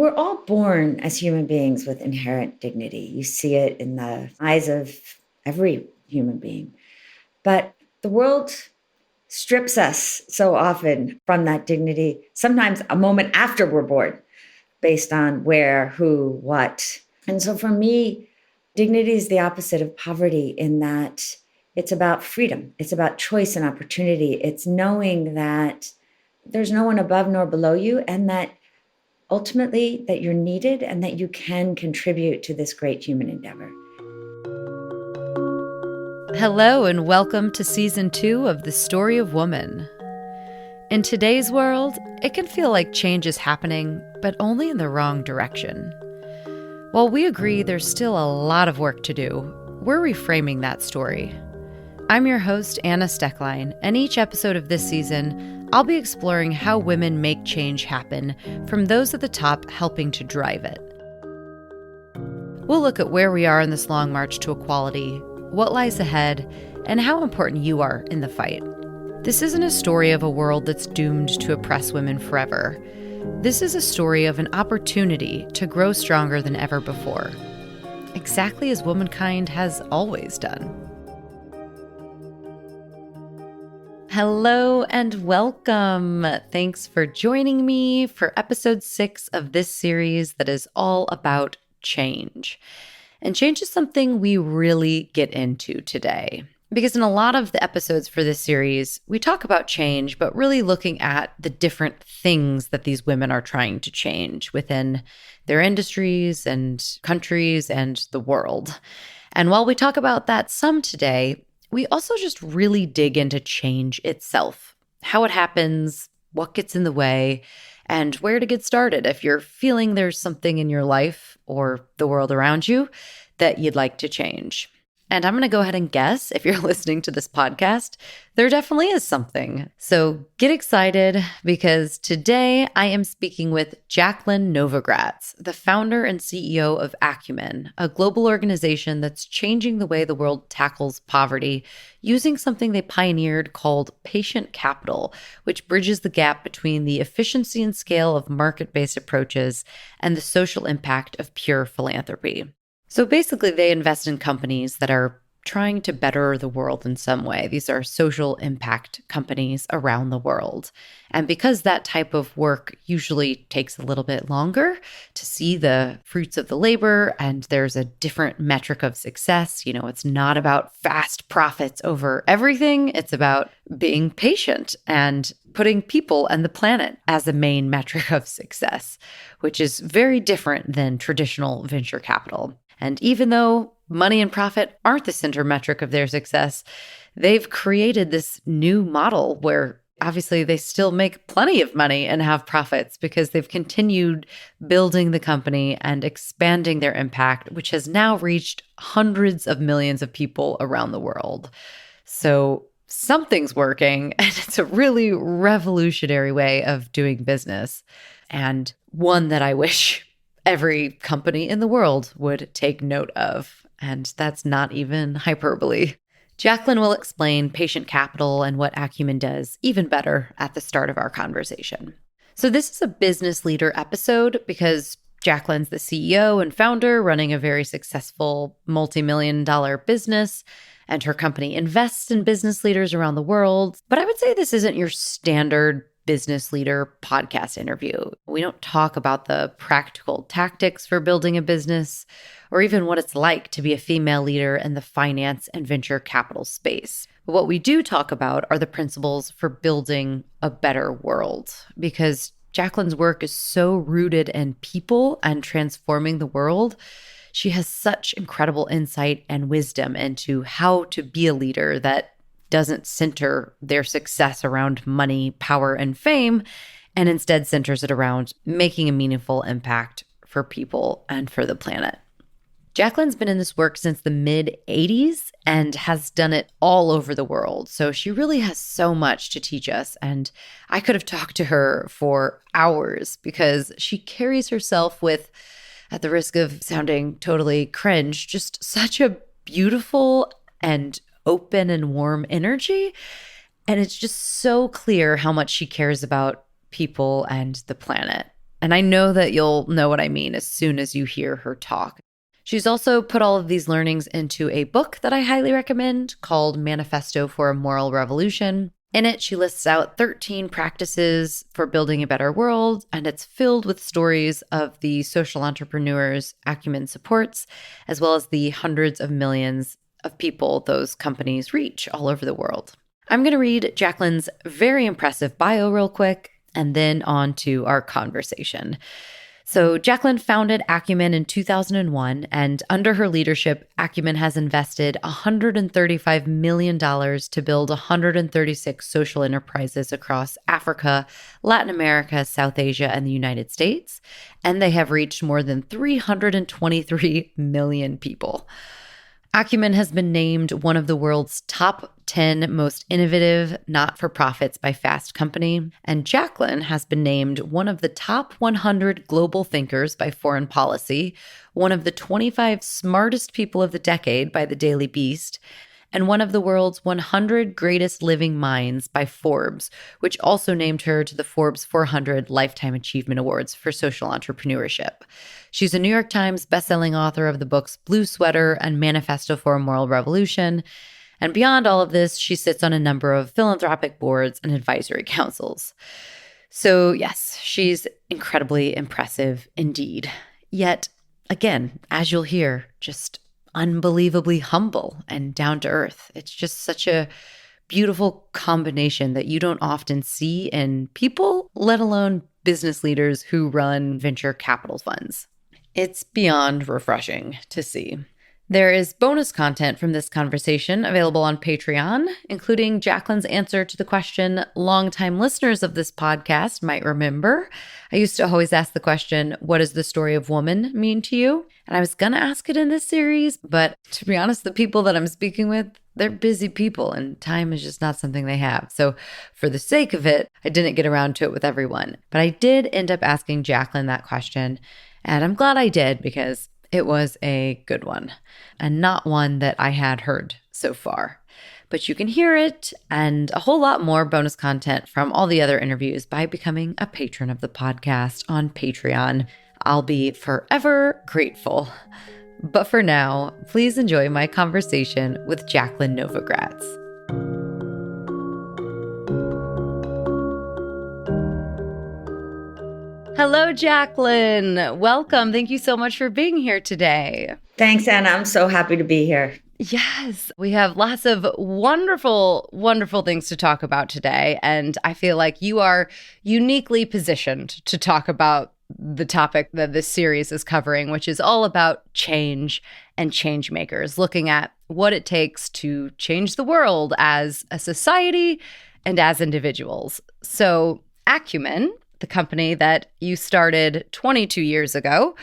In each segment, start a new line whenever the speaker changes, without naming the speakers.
we're all born as human beings with inherent dignity. You see it in the eyes of every human being. But the world strips us so often from that dignity, sometimes a moment after we're born, based on where, who, what. And so for me, dignity is the opposite of poverty in that it's about freedom. It's about choice and opportunity. It's knowing that there's no one above nor below you, and that ultimately that you're needed and that you can contribute to this great human endeavor.
Hello and welcome to Season 2 of The Story of Woman. In today's world, it can feel like change is happening, but only in the wrong direction. While we agree there's still a lot of work to do, we're reframing that story. I'm your host, Anna Steckline, and each episode of this season, I'll be exploring how women make change happen from those at the top helping to drive it. We'll look at where we are in this long march to equality, what lies ahead, and how important you are in the fight. This isn't a story of a world that's doomed to oppress women forever. This is a story of an opportunity to grow stronger than ever before, exactly as womankind has always done. Hello and welcome. Thanks for joining me for episode 6 of this series that is all about change. And change is something we really get into today. Because in a lot of the episodes for this series, we talk about change, but really looking at the different things that these women are trying to change within their industries and countries and the world. And while we talk about that some today, we also just really dig into change itself, how it happens, what gets in the way, and where to get started if you're feeling there's something in your life or the world around you that you'd like to change. And I'm going to go ahead and guess, if you're listening to this podcast, there definitely is something. So get excited, because today I am speaking with Jacqueline Novogratz, the founder and CEO of Acumen, a global organization that's changing the way the world tackles poverty using something they pioneered called patient capital, which bridges the gap between the efficiency and scale of market-based approaches and the social impact of pure philanthropy. So basically, they invest in companies that are trying to better the world in some way. These are social impact companies around the world. And because that type of work usually takes a little bit longer to see the fruits of the labor, and there's a different metric of success, it's not about fast profits over everything. It's about being patient and putting people and the planet as the main metric of success, which is very different than traditional venture capital. And even though money and profit aren't the center metric of their success, they've created this new model where obviously they still make plenty of money and have profits because they've continued building the company and expanding their impact, which has now reached hundreds of millions of people around the world. So something's working, and it's a really revolutionary way of doing business, and one that I wish every company in the world would take note of. And that's not even hyperbole. Jacqueline will explain patient capital and what Acumen does even better at the start of our conversation. So this is a business leader episode because Jacqueline's the CEO and founder running a very successful multi-million-dollar business, and her company invests in business leaders around the world. But I would say this isn't your standard business leader podcast interview. We don't talk about the practical tactics for building a business or even what it's like to be a female leader in the finance and venture capital space. But what we do talk about are the principles for building a better world, because Jacqueline's work is so rooted in people and transforming the world. She has such incredible insight and wisdom into how to be a leader that doesn't center their success around money, power, and fame, and instead centers it around making a meaningful impact for people and for the planet. Jacqueline's been in this work since the mid-'80s and has done it all over the world. So she really has so much to teach us. And I could have talked to her for hours because she carries herself with, at the risk of sounding totally cringe, just such a beautiful and open and warm energy. And it's just so clear how much she cares about people and the planet. And I know that you'll know what I mean as soon as you hear her talk. She's also put all of these learnings into a book that I highly recommend called Manifesto for a Moral Revolution. In it, she lists out 13 practices for building a better world, and it's filled with stories of the social entrepreneurs Acumen supports, as well as the hundreds of millions of people those companies reach all over the world. I'm going to read Jacqueline's very impressive bio real quick, and then on to our conversation. So Jacqueline founded Acumen in 2001, and under her leadership, Acumen has invested $135 million to build 136 social enterprises across Africa, Latin America, South Asia, and the United States, and they have reached more than 323 million people. Acumen has been named one of the world's top 10 most innovative not-for-profits by Fast Company, and Jacqueline has been named one of the top 100 global thinkers by Foreign Policy, one of the 25 smartest people of the decade by the Daily Beast, and one of the world's 100 greatest living minds by Forbes, which also named her to the Forbes 400 Lifetime Achievement Awards for social entrepreneurship. She's a New York Times bestselling author of the books Blue Sweater and Manifesto for a Moral Revolution. And beyond all of this, she sits on a number of philanthropic boards and advisory councils. So yes, she's incredibly impressive indeed. Yet, again, as you'll hear, just unbelievably humble and down to earth. It's just such a beautiful combination that you don't often see in people, let alone business leaders who run venture capital funds. It's beyond refreshing to see. There is bonus content from this conversation available on Patreon, including Jacqueline's answer to the question longtime listeners of this podcast might remember. I used to always ask the question, what does the story of woman mean to you? And I was going to ask it in this series, but to be honest, the people that I'm speaking with, they're busy people and time is just not something they have. So for the sake of it, I didn't get around to it with everyone. But I did end up asking Jacqueline that question, and I'm glad I did because it was a good one and not one that I had heard so far. But you can hear it and a whole lot more bonus content from all the other interviews by becoming a patron of the podcast on Patreon. I'll be forever grateful. But for now, please enjoy my conversation with Jacqueline Novogratz. Hello, Jacqueline. Welcome. Thank you so much for being here today.
Thanks, Anna. I'm so happy to be here.
Yes, we have lots of wonderful, wonderful things to talk about today. And I feel like you are uniquely positioned to talk about the topic that this series is covering, which is all about change and change makers, looking at what it takes to change the world as a society and as individuals. So Acumen, the company that you started 22 years ago,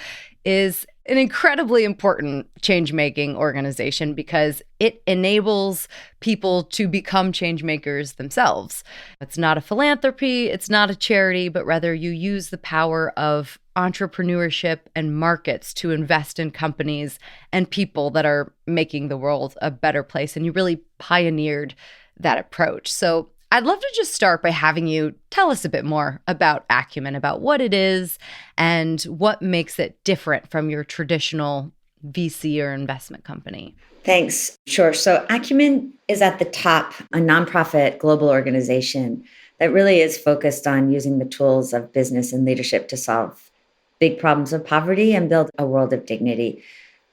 is an incredibly important change-making organization because it enables people to become change makers themselves. It's not a philanthropy, it's not a charity, but rather you use the power of entrepreneurship and markets to invest in companies and people that are making the world a better place. And you really pioneered that approach. So I'd love to just start by having you tell us a bit more about Acumen, about what it is and what makes it different from your traditional VC or investment company.
Thanks. Sure. So Acumen is at the top, a nonprofit global organization that really is focused on using the tools of business and leadership to solve big problems of poverty and build a world of dignity.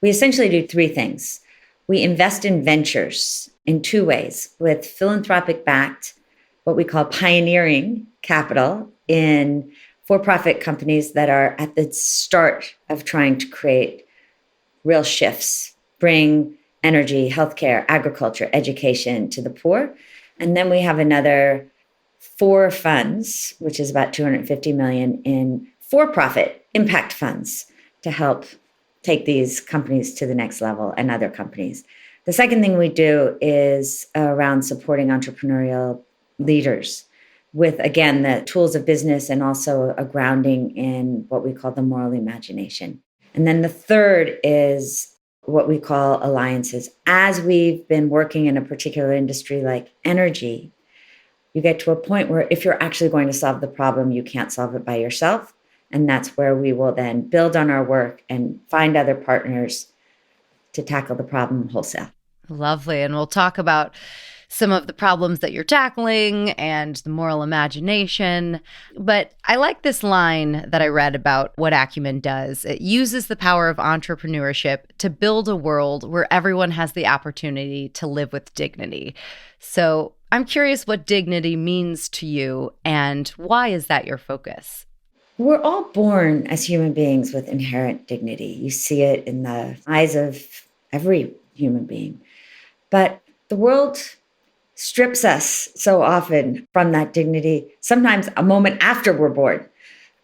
We essentially do three things. We invest in ventures in two ways, with philanthropic-backed, what we call pioneering capital in for-profit companies that are at the start of trying to create real shifts, bring energy, healthcare, agriculture, education to the poor. And then we have another 4 funds, which is about $250 million in for-profit impact funds to help take these companies to the next level and other companies. The second thing we do is around supporting entrepreneurial leaders with, again, the tools of business and also a grounding in what we call the moral imagination. And then the third is what we call alliances. As we've been working in a particular industry like energy, you get to a point where if you're actually going to solve the problem, you can't solve it by yourself. And that's where we will then build on our work and find other partners to tackle the problem wholesale.
Lovely. And we'll talk about some of the problems that you're tackling and the moral imagination. But I like this line that I read about what Acumen does. It uses the power of entrepreneurship to build a world where everyone has the opportunity to live with dignity. So I'm curious what dignity means to you and why is that your focus?
We're all born as human beings with inherent dignity. You see it in the eyes of every human being. But the world strips us so often from that dignity, sometimes a moment after we're born,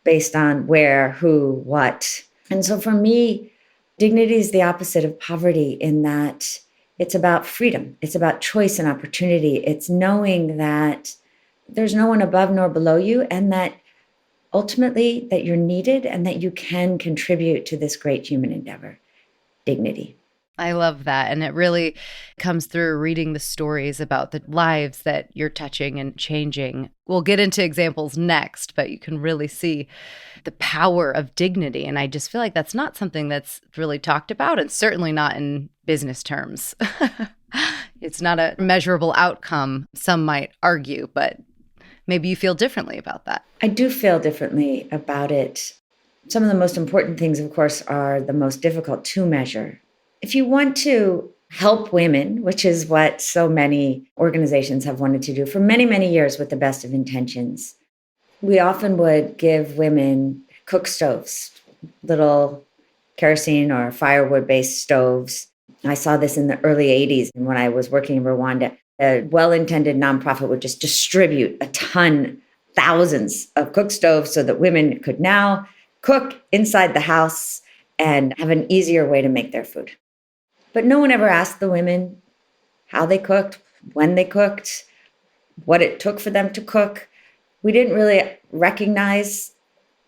based on where, who, what. And so for me, dignity is the opposite of poverty in that it's about freedom. It's about choice and opportunity. It's knowing that there's no one above nor below you, and that ultimately that you're needed and that you can contribute to this great human endeavor. Dignity.
I love that. And it really comes through reading the stories about the lives that you're touching and changing. We'll get into examples next, but you can really see the power of dignity. And I just feel like that's not something that's really talked about, and certainly not in business terms. It's not a measurable outcome, some might argue, but maybe you feel differently about that.
I do feel differently about it. Some of the most important things, of course, are the most difficult to measure. If you want to help women, which is what so many organizations have wanted to do for many, many years with the best of intentions, we often would give women cook stoves, little kerosene or firewood-based stoves. I saw this in the early 80s when I was working in Rwanda. A well-intended nonprofit would just distribute a ton, thousands of cook stoves so that women could now cook inside the house and have an easier way to make their food. But no one ever asked the women how they cooked, when they cooked, what it took for them to cook. We didn't really recognize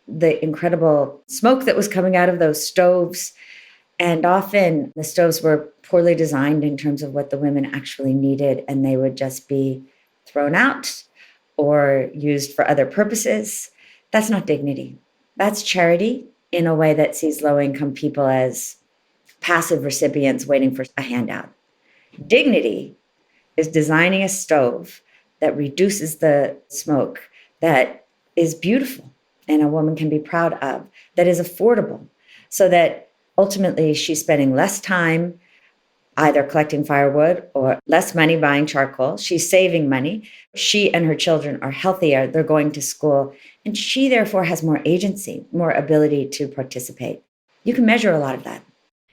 the incredible smoke that was coming out of those stoves. And often the stoves were poorly designed in terms of what the women actually needed, and they would just be thrown out or used for other purposes. That's not dignity. That's charity in a way that sees low-income people as passive recipients waiting for a handout. Dignity is designing a stove that reduces the smoke, that is beautiful and a woman can be proud of, that is affordable, so that ultimately she's spending less time either collecting firewood or less money buying charcoal. She's saving money. She and her children are healthier. They're going to school. And she therefore has more agency, more ability to participate. You can measure a lot of that.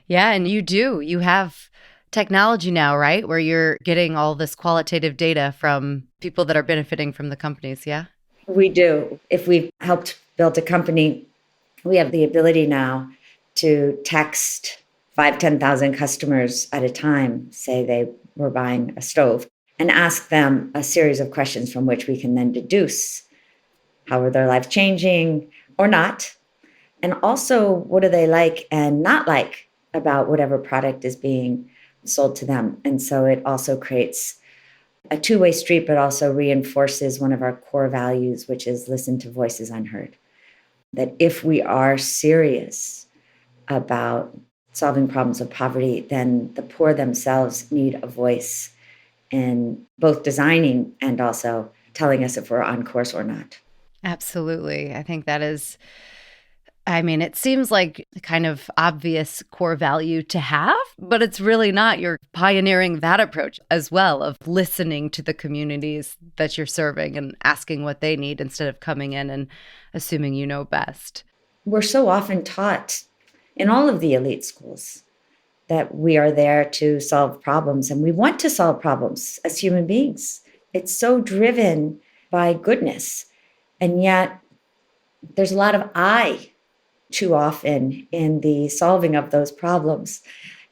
Yeah, and you do. You have technology now, right? Where you're getting all this qualitative data from people that are benefiting from the companies, yeah?
We do. If we've helped build a company, we have the ability now to text 10,000 customers at a time, say they were buying a stove, and ask them a series of questions from which we can then deduce how are their life changing or not. And also, what do they like and not like about whatever product is being sold to them? And so it also creates a two-way street, but also reinforces one of our core values, which is listen to voices unheard. That if we are serious about solving problems of poverty, then the poor themselves need a voice in both designing and also telling us if we're on course or not.
Absolutely. I think that is, I mean, it seems like a kind of obvious core value to have, but it's really not. You're pioneering that approach as well, of listening to the communities that you're serving and asking what they need instead of coming in and assuming you know best.
We're so often taught in all of the elite schools that we are there to solve problems, and we want to solve problems as human beings. It's so driven by goodness. And yet there's a lot of I too often in the solving of those problems.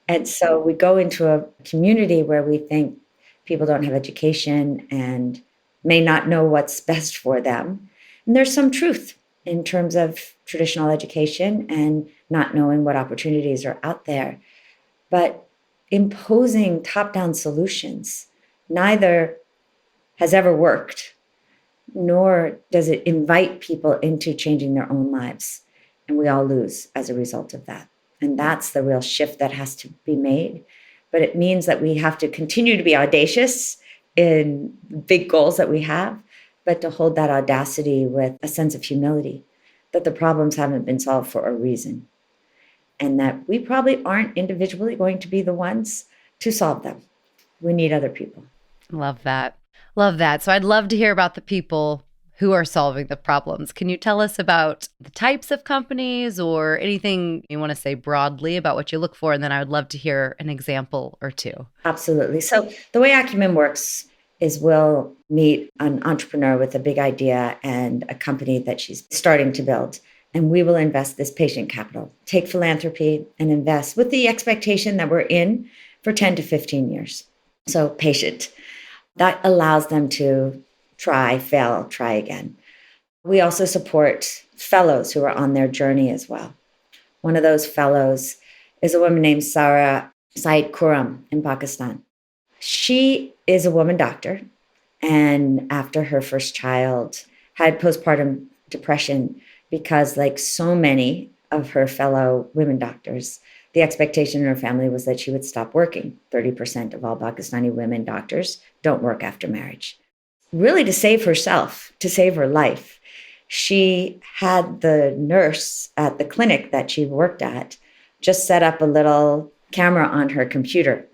And so we go into a community where we think people don't have education and may not know what's best for them. And there's some truth in terms of traditional education and not knowing what opportunities are out there. But imposing top-down solutions neither has ever worked, nor does it invite people into changing their own lives. And we all lose as a result of that. And that's the real shift that has to be made. But it means that we have to continue to be audacious in big goals that we have, but to hold that audacity with a sense of humility that the problems haven't been solved for a reason. And that we probably aren't individually going to be the ones to solve them. We need other people.
Love that. Love that. So I'd love to hear about the people who are solving the problems. Can you tell us about the types of companies or anything you want to say broadly about what you look for? And then I would love to hear an example or two.
Absolutely. So the way Acumen works is we'll meet an entrepreneur with a big idea and a company that she's starting to build. And we will invest this patient capital, take philanthropy and invest with the expectation that we're in for 10 to 15 years. So patient. That allows them to try, fail, try again. We also support fellows who are on their journey as well. One of those fellows is a woman named Sarah Said Khurram in Pakistan. She is a woman doctor, and after her first child had postpartum depression because, like so many of her fellow women doctors, the expectation in her family was that she would stop working. 30% of all Pakistani women doctors don't work after marriage. Really to save herself, to save her life. She had the nurse at the clinic that she worked at just set up a little camera on her computer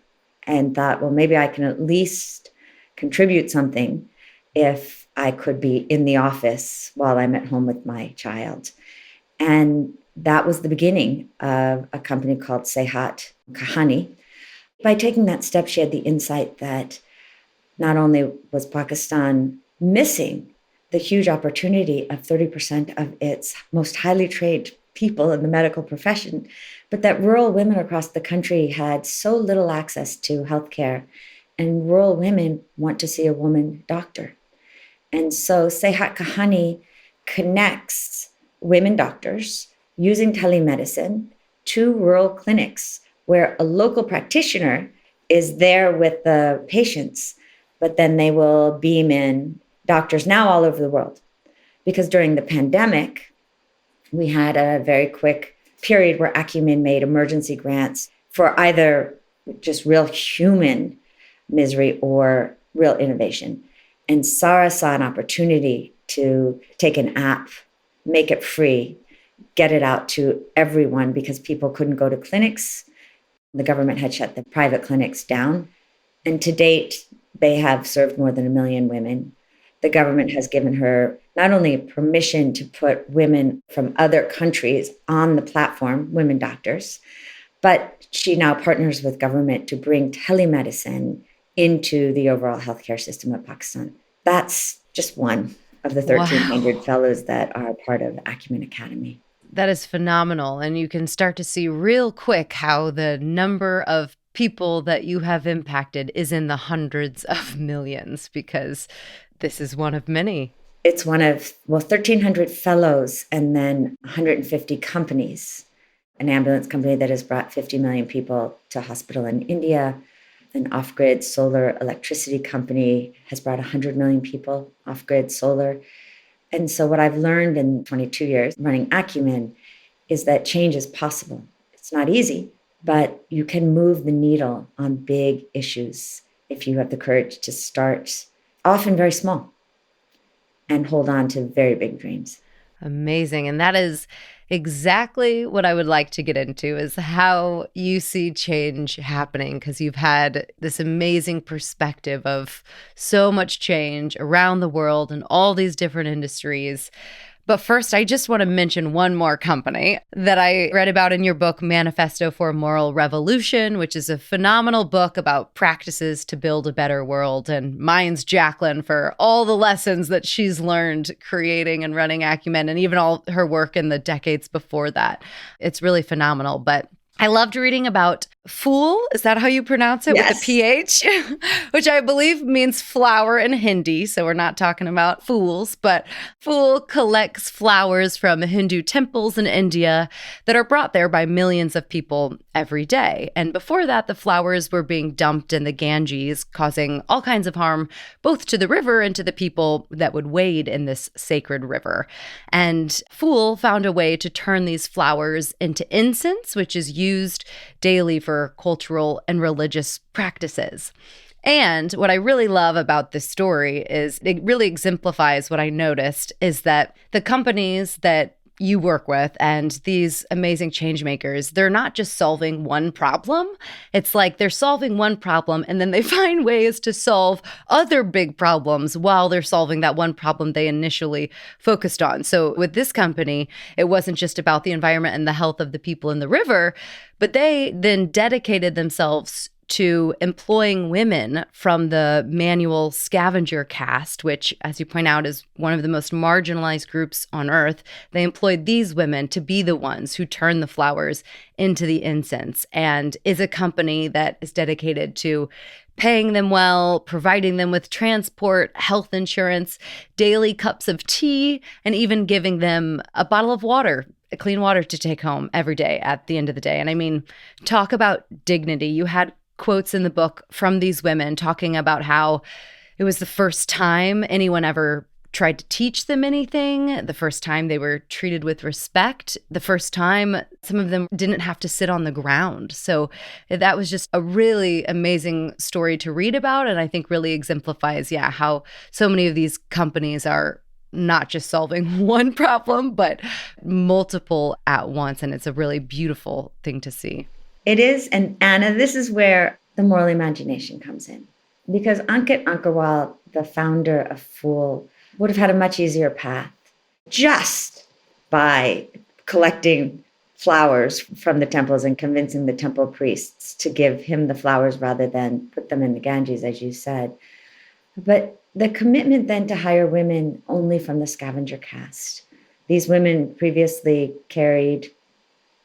and thought, well, maybe I can at least contribute something if I could be in the office while I'm at home with my child. And that was the beginning of a company called Sehat Kahani. By taking that step, she had the insight that not only was Pakistan missing the huge opportunity of 30% of its most highly trained people in the medical profession, but that rural women across the country had so little access to healthcare, and rural women want to see a woman doctor. And so Sehat Kahani connects women doctors using telemedicine to rural clinics where a local practitioner is there with the patients, but then they will beam in doctors now all over the world. Because during the pandemic, we had a very quick period where Acumen made emergency grants for either just real human misery or real innovation. And Sarah saw an opportunity to take an app, make it free, get it out to everyone because people couldn't go to clinics. The government had shut the private clinics down. And to date, they have served more than 1 million women. The government has given her not only permission to put women from other countries on the platform, women doctors, but she now partners with government to bring telemedicine into the overall healthcare system of Pakistan. That's just one of the 1,300 fellows that are part of Acumen Academy.
That is phenomenal. And you can start to see real quick how the number of people that you have impacted is in the hundreds of millions, because this is one of many.
It's one of, 1,300 fellows and then 150 companies. An ambulance company that has brought 50 million people to hospital in India. An off-grid solar electricity company has brought 100 million people off-grid solar. And so what I've learned in 22 years running Acumen is that change is possible. It's not easy, but you can move the needle on big issues if you have the courage to start often very small and hold on to very big dreams.
Amazing. And that is exactly what I would like to get into, is how you see change happening, because you've had this amazing perspective of so much change around the world in all these different industries. But first, I just want to mention one more company that I read about in your book, Manifesto for a Moral Revolution, which is a phenomenal book about practices to build a better world. And mine's Jacqueline for all the lessons that she's learned creating and running Acumen, and even all her work in the decades before that. It's really phenomenal. But I loved reading about Fool, is that how you pronounce it with the
Yes.
PH? Which I believe means flower in Hindi. So we're not talking about fools, but Fool collects flowers from Hindu temples in India that are brought there by millions of people every day. And before that, the flowers were being dumped in the Ganges, causing all kinds of harm, both to the river and to the people that would wade in this sacred river. And Fool found a way to turn these flowers into incense, which is used daily for cultural and religious practices. And what I really love about this story is it really exemplifies what I noticed is that the companies that you work with and these amazing change makers, they're not just solving one problem. It's like they're solving one problem and then they find ways to solve other big problems while they're solving that one problem they initially focused on. So with this company, it wasn't just about the environment and the health of the people in the river, but they then dedicated themselves to employing women from the manual scavenger caste, which, as you point out, is one of the most marginalized groups on earth. They employed these women to be the ones who turn the flowers into the incense, and is a company that is dedicated to paying them well, providing them with transport, health insurance, daily cups of tea, and even giving them a bottle of water, clean water to take home every day at the end of the day. And I mean, talk about dignity. You had quotes in the book from these women talking about how it was the first time anyone ever tried to teach them anything, the first time they were treated with respect, the first time some of them didn't have to sit on the ground. So that was just a really amazing story to read about, and I think really exemplifies, how so many of these companies are not just solving one problem, but multiple at once, and it's a really beautiful thing to see.
It is. And Anna, this is where the moral imagination comes in. Because Ankit Ankarwal, the founder of Fool, would have had a much easier path just by collecting flowers from the temples and convincing the temple priests to give him the flowers rather than put them in the Ganges, as you said. But the commitment then to hire women only from the scavenger caste. These women previously carried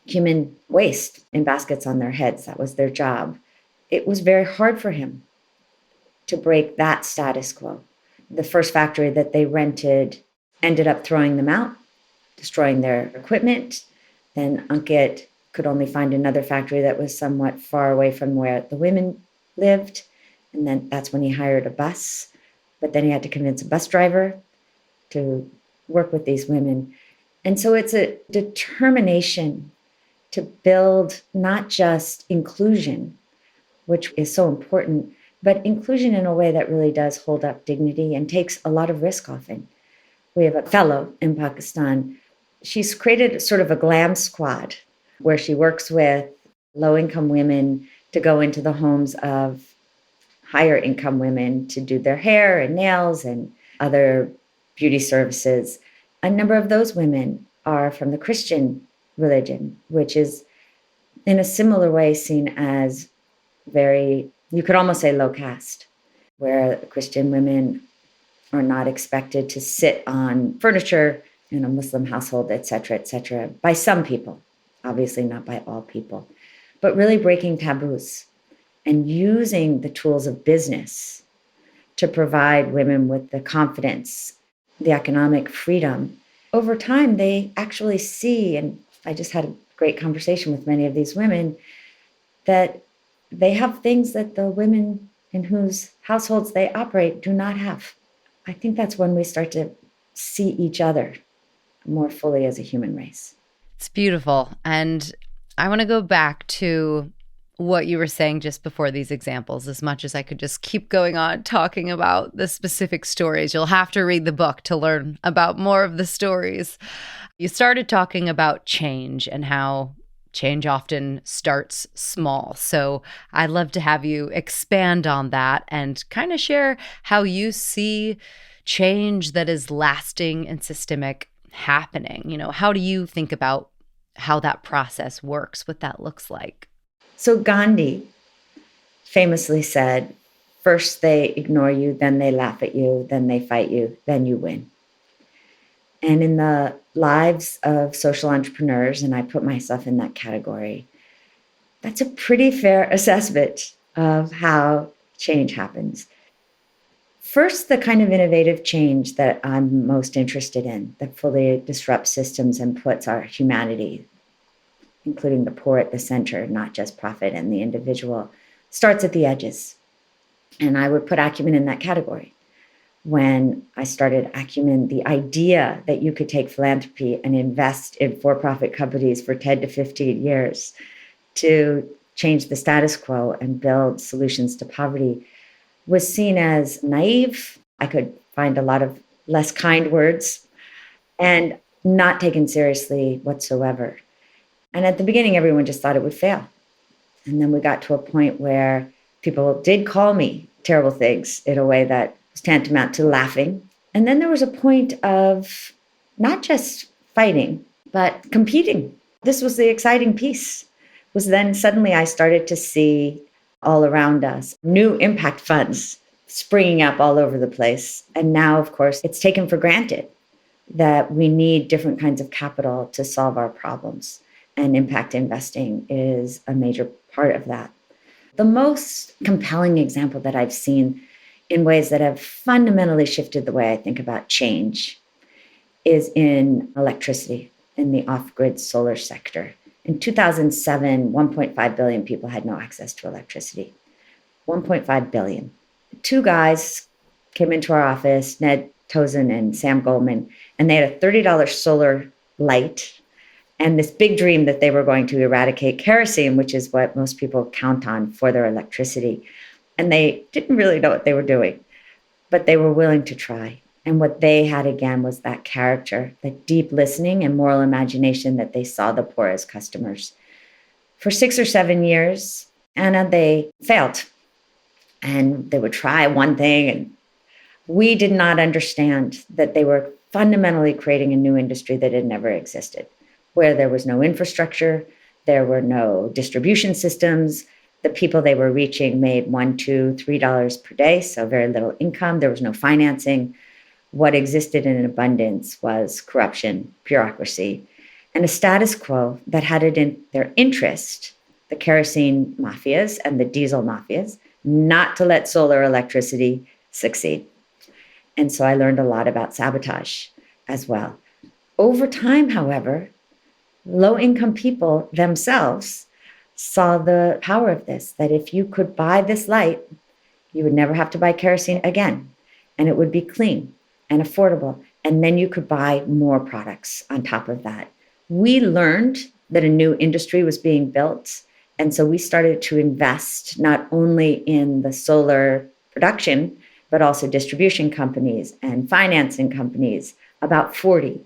human waste in baskets on their heads. That was their job. It was very hard for him to break that status quo. The first factory that they rented ended up throwing them out, destroying their equipment. Then Ankit could only find another factory that was somewhat far away from where the women lived. And then that's when he hired a bus. But then he had to convince a bus driver to work with these women. And so it's a determination to build not just inclusion, which is so important, but inclusion in a way that really does hold up dignity and takes a lot of risk often. We have a fellow in Pakistan. She's created sort of a glam squad where she works with low-income women to go into the homes of higher income women to do their hair and nails and other beauty services. A number of those women are from the Christian religion, which is in a similar way seen as very, you could almost say low caste, where Christian women are not expected to sit on furniture in a Muslim household, et cetera, by some people, obviously not by all people, but really breaking taboos and using the tools of business to provide women with the confidence, the economic freedom. Over time, they actually see, and I just had a great conversation with many of these women, that they have things that the women in whose households they operate do not have. I think that's when we start to see each other more fully as a human race.
It's beautiful. And I want to go back to what you were saying just before these examples, as much as I could just keep going on talking about the specific stories. You'll have to read the book to learn about more of the stories. You started talking about change and how change often starts small. So I'd love to have you expand on that and kind of share how you see change that is lasting and systemic happening. You know, how do you think about how that process works, what that looks like?
So Gandhi famously said, first they ignore you, then they laugh at you, then they fight you, then you win. And in the lives of social entrepreneurs, and I put myself in that category, That's a pretty fair assessment of how change happens. First, the kind of innovative change that I'm most interested in that fully disrupts systems and puts our humanity, including the poor, at the center, not just profit and the individual, starts at the edges. And I would put Acumen in that category. When I started Acumen, the idea that you could take philanthropy and invest in for-profit companies for 10 to 15 years to change the status quo and build solutions to poverty was seen as naive. I could find a lot of less kind words and not taken seriously whatsoever. And at the beginning, everyone just thought it would fail. And then we got to a point where people did call me terrible things in a way that was tantamount to laughing. And then there was a point of not just fighting, but competing. This was the exciting piece. Was then suddenly I started to see all around us new impact funds springing up all over the place. And now, of course, it's taken for granted that we need different kinds of capital to solve our problems. And impact investing is a major part of that. The most compelling example that I've seen in ways that have fundamentally shifted the way I think about change is in electricity, in the off-grid solar sector. In 2007, 1.5 billion people had no access to electricity. 1.5 billion. Two guys came into our office, Ned Tozen and Sam Goldman, and they had a $30 solar light and this big dream that they were going to eradicate kerosene, which is what most people count on for their electricity. And they didn't really know what they were doing, but they were willing to try. And what they had again was that character, that deep listening and moral imagination that they saw the poor as customers. For 6 or 7 years, Anna, they failed. And they would try one thing, and we did not understand that they were fundamentally creating a new industry that had never existed, where there was no infrastructure, there were no distribution systems. The people they were reaching made $1, $2, $3 per day, so very little income. There was no financing. What existed in abundance was corruption, bureaucracy, and a status quo that had it in their interest, the kerosene mafias and the diesel mafias, not to let solar electricity succeed. And so I learned a lot about sabotage as well. Over time, however, low-income people themselves saw the power of this, that if you could buy this light, you would never have to buy kerosene again, and it would be clean and affordable, and then you could buy more products on top of that. We learned that a new industry was being built, and so we started to invest not only in the solar production, but also distribution companies and financing companies, about 40.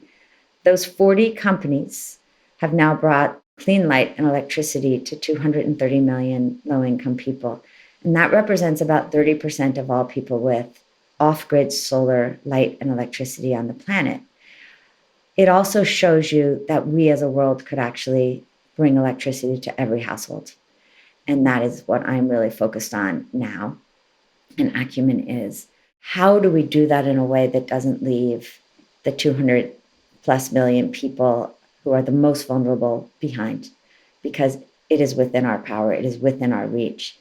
Those 40 companies have now brought clean light and electricity to 230 million low-income people. And that represents about 30% of all people with off-grid solar light and electricity on the planet. It also shows you that we as a world could actually bring electricity to every household. And that is what I'm really focused on now. And Acumen is, how do we do that in a way that doesn't leave the 200 plus million people who are the most vulnerable behind? Because it is within our power, it is within our reach.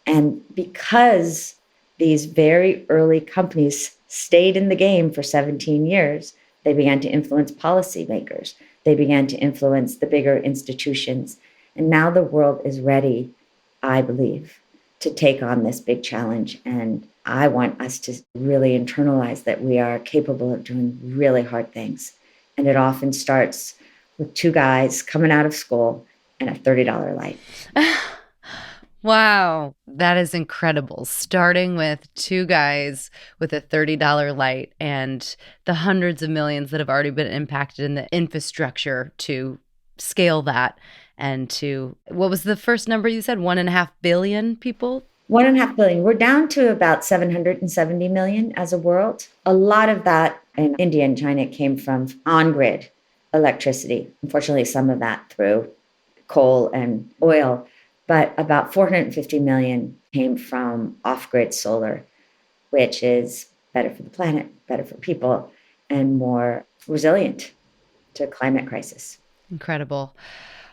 And because these very early companies stayed in the game for 17 years, they began to influence policymakers. They began to influence the bigger institutions. And now the world is ready, I believe, to take on this big challenge. And I want us to really internalize that we are capable of doing really hard things. And it often starts with two guys coming out of school and a $30 light.
Wow, that is incredible. Starting with two guys with a $30 light and the hundreds of millions that have already been impacted in the infrastructure to scale that, and to, what was the first number you said? 1.5 billion people?
1.5 billion. We're down to about 770 million as a world. A lot of that in India and China came from on-grid electricity. Unfortunately, some of that through coal and oil, but about 450 million came from off-grid solar, which is better for the planet, better for people, and more resilient to climate crisis.
Incredible.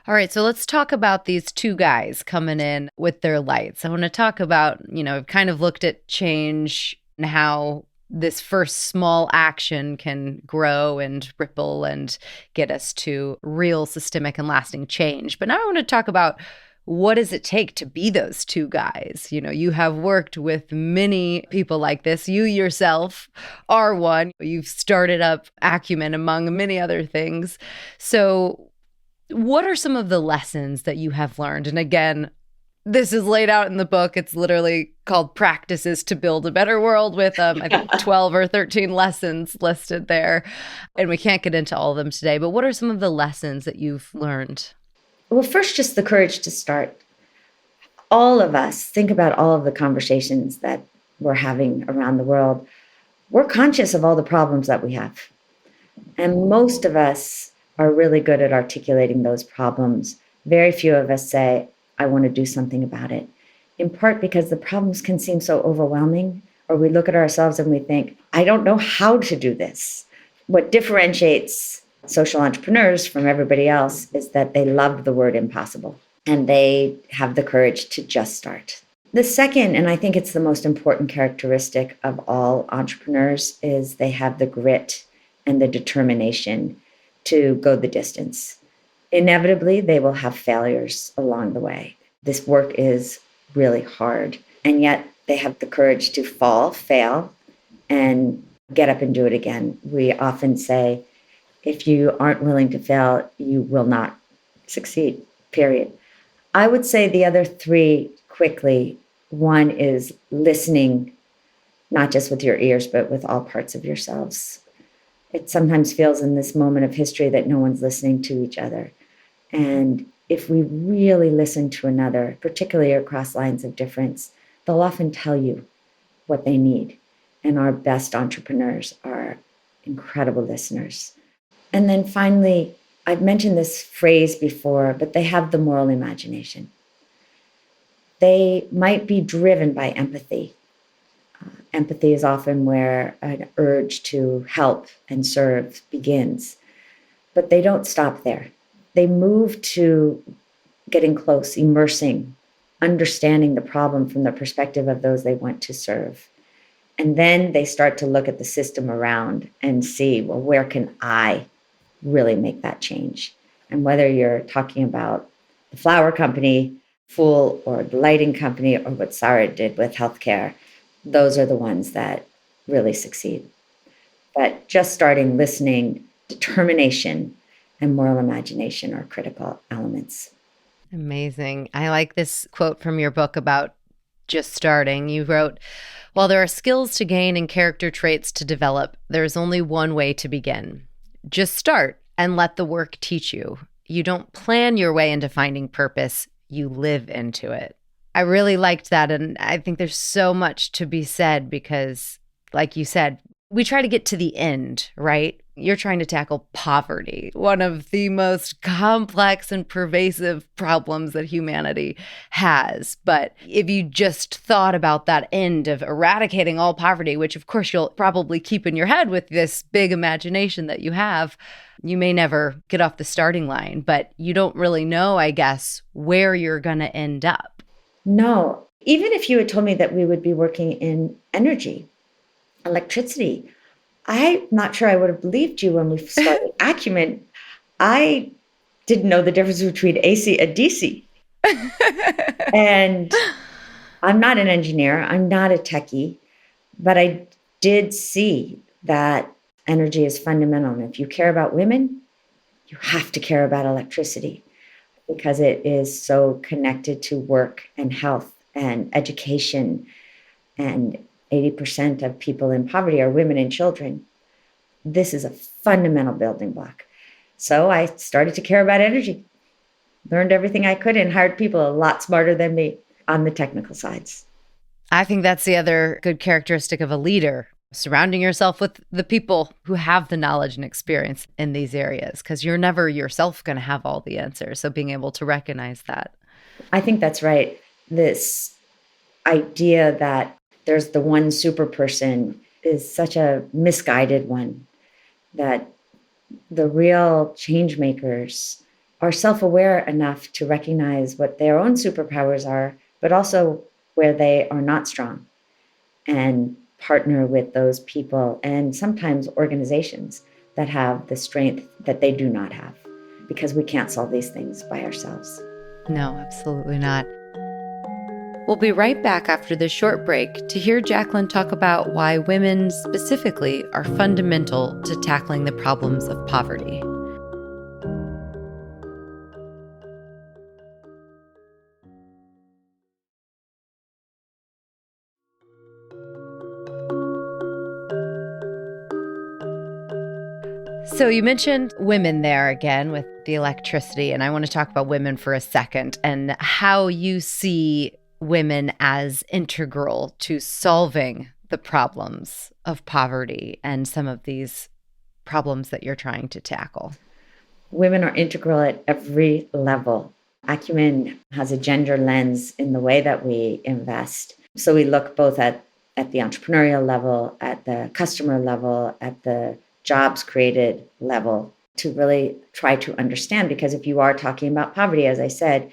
All right, so let's talk about these two guys coming in with their lights. I want to talk about, I've kind of looked at change and how this first small action can grow and ripple and get us to real systemic and lasting change. But now I want to talk about what does it take to be those two guys? You have worked with many people like this. You yourself are one. You've started up Acumen among many other things. So what are some of the lessons that you have learned? And again, this is laid out in the book. It's literally called Practices to Build a Better World with, I think, 12 or 13 lessons listed there. And we can't get into all of them today. But what are some of the lessons that you've learned?
Well, first, just the courage to start. All of us, think about all of the conversations that we're having around the world. We're conscious of all the problems that we have. And most of us are really good at articulating those problems. Very few of us say, I want to do something about it, in part because the problems can seem so overwhelming, or we look at ourselves and we think, I don't know how to do this. What differentiates social entrepreneurs from everybody else is that they love the word impossible and they have the courage to just start. The second, and I think it's the most important characteristic of all entrepreneurs, is they have the grit and the determination to go the distance. Inevitably, they will have failures along the way. This work is really hard, and yet they have the courage to fall, fail, and get up and do it again. We often say, if you aren't willing to fail, you will not succeed, period. I would say the other three quickly. One is listening, not just with your ears, but with all parts of yourselves. It sometimes feels in this moment of history that no one's listening to each other. And if we really listen to another, particularly across lines of difference, they'll often tell you what they need. And our best entrepreneurs are incredible listeners. And then finally, I've mentioned this phrase before, but they have the moral imagination. They might be driven by empathy. Empathy is often where an urge to help and serve begins. But they don't stop there. They move to getting close, immersing, understanding the problem from the perspective of those they want to serve. And then they start to look at the system around and see, well, where can I really make that change? And whether you're talking about the flower company, Fool, or the lighting company, or what Sarah did with healthcare, those are the ones that really succeed. But just starting, listening, determination, and moral imagination are critical elements.
Amazing. I like this quote from your book about just starting. You wrote, while there are skills to gain and character traits to develop, there is only one way to begin. Just start and let the work teach you. You don't plan your way into finding purpose, you live into it. I really liked that. And I think there's so much to be said because, like you said, we try to get to the end, right? You're trying to tackle poverty, one of the most complex and pervasive problems that humanity has. But if you just thought about that end of eradicating all poverty, which of course you'll probably keep in your head with this big imagination that you have, you may never get off the starting line, but you don't really know, I guess, where you're going to end up.
No, even if you had told me that we would be working in energy, electricity, I'm not sure I would have believed you when we started Acumen. I didn't know the difference between AC and DC. And I'm not an engineer, I'm not a techie, but I did see that energy is fundamental. And if you care about women, you have to care about electricity because it is so connected to work and health and education. And 80% of people in poverty are women and children. This is a fundamental building block. So I started to care about energy, learned everything I could, and hired people a lot smarter than me on the technical sides.
I think that's the other good characteristic of a leader, surrounding yourself with the people who have the knowledge and experience in these areas, because you're never yourself going to have all the answers. So being able to recognize that.
I think that's right. This idea that there's the one super person is such a misguided one, that the real change makers are self-aware enough to recognize what their own superpowers are, but also where they are not strong, and partner with those people and sometimes organizations that have the strength that they do not have, because we can't solve these things by ourselves.
No, absolutely not. We'll be right back after this short break to hear Jacqueline talk about why women specifically are fundamental to tackling the problems of poverty. So you mentioned women there again with the electricity, and I want to talk about women for a second and how you see women as integral to solving the problems of poverty and some of these problems that you're trying to tackle.
Women are integral at every level. Acumen has a gender lens in the way that we invest. So we look both at the entrepreneurial level, at the customer level, at the jobs created level, to really try to understand. Because if you are talking about poverty, as I said,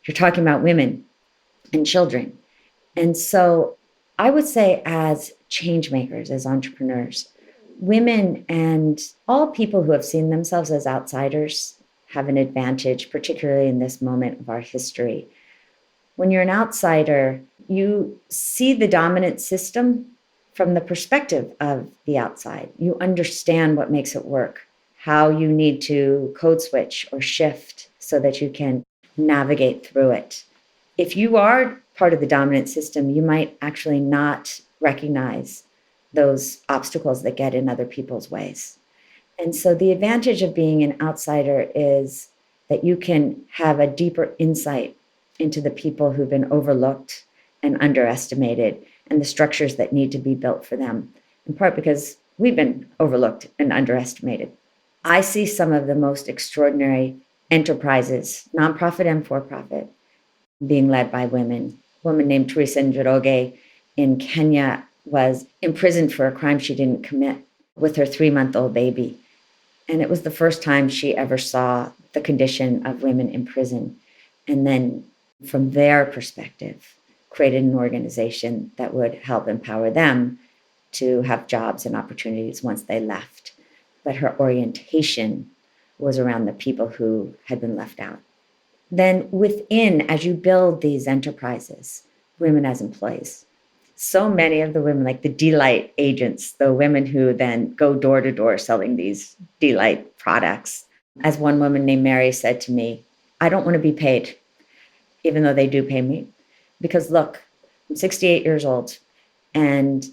you're talking about women and children. And so I would say, as change makers, as entrepreneurs, women and all people who have seen themselves as outsiders have an advantage, particularly in this moment of our history. When you're an outsider, you see the dominant system from the perspective of the outside. You understand what makes it work, how you need to code switch or shift so that you can navigate through it. If you are part of the dominant system, you might actually not recognize those obstacles that get in other people's ways. And so the advantage of being an outsider is that you can have a deeper insight into the people who've been overlooked and underestimated, and the structures that need to be built for them, in part because we've been overlooked and underestimated. I see some of the most extraordinary enterprises, nonprofit and for-profit, being led by women. A woman named Teresa Njoroge in Kenya was imprisoned for a crime she didn't commit with her 3-month-old baby. And it was the first time she ever saw the condition of women in prison. And then from their perspective, created an organization that would help empower them to have jobs and opportunities once they left. But her orientation was around the people who had been left out. Then within, as you build these enterprises, women as employees, so many of the women, like the Delight agents, the women who then go door to door selling these Delight products. As one woman named Mary said to me, I don't want to be paid, even though they do pay me. Because look, I'm 68 years old and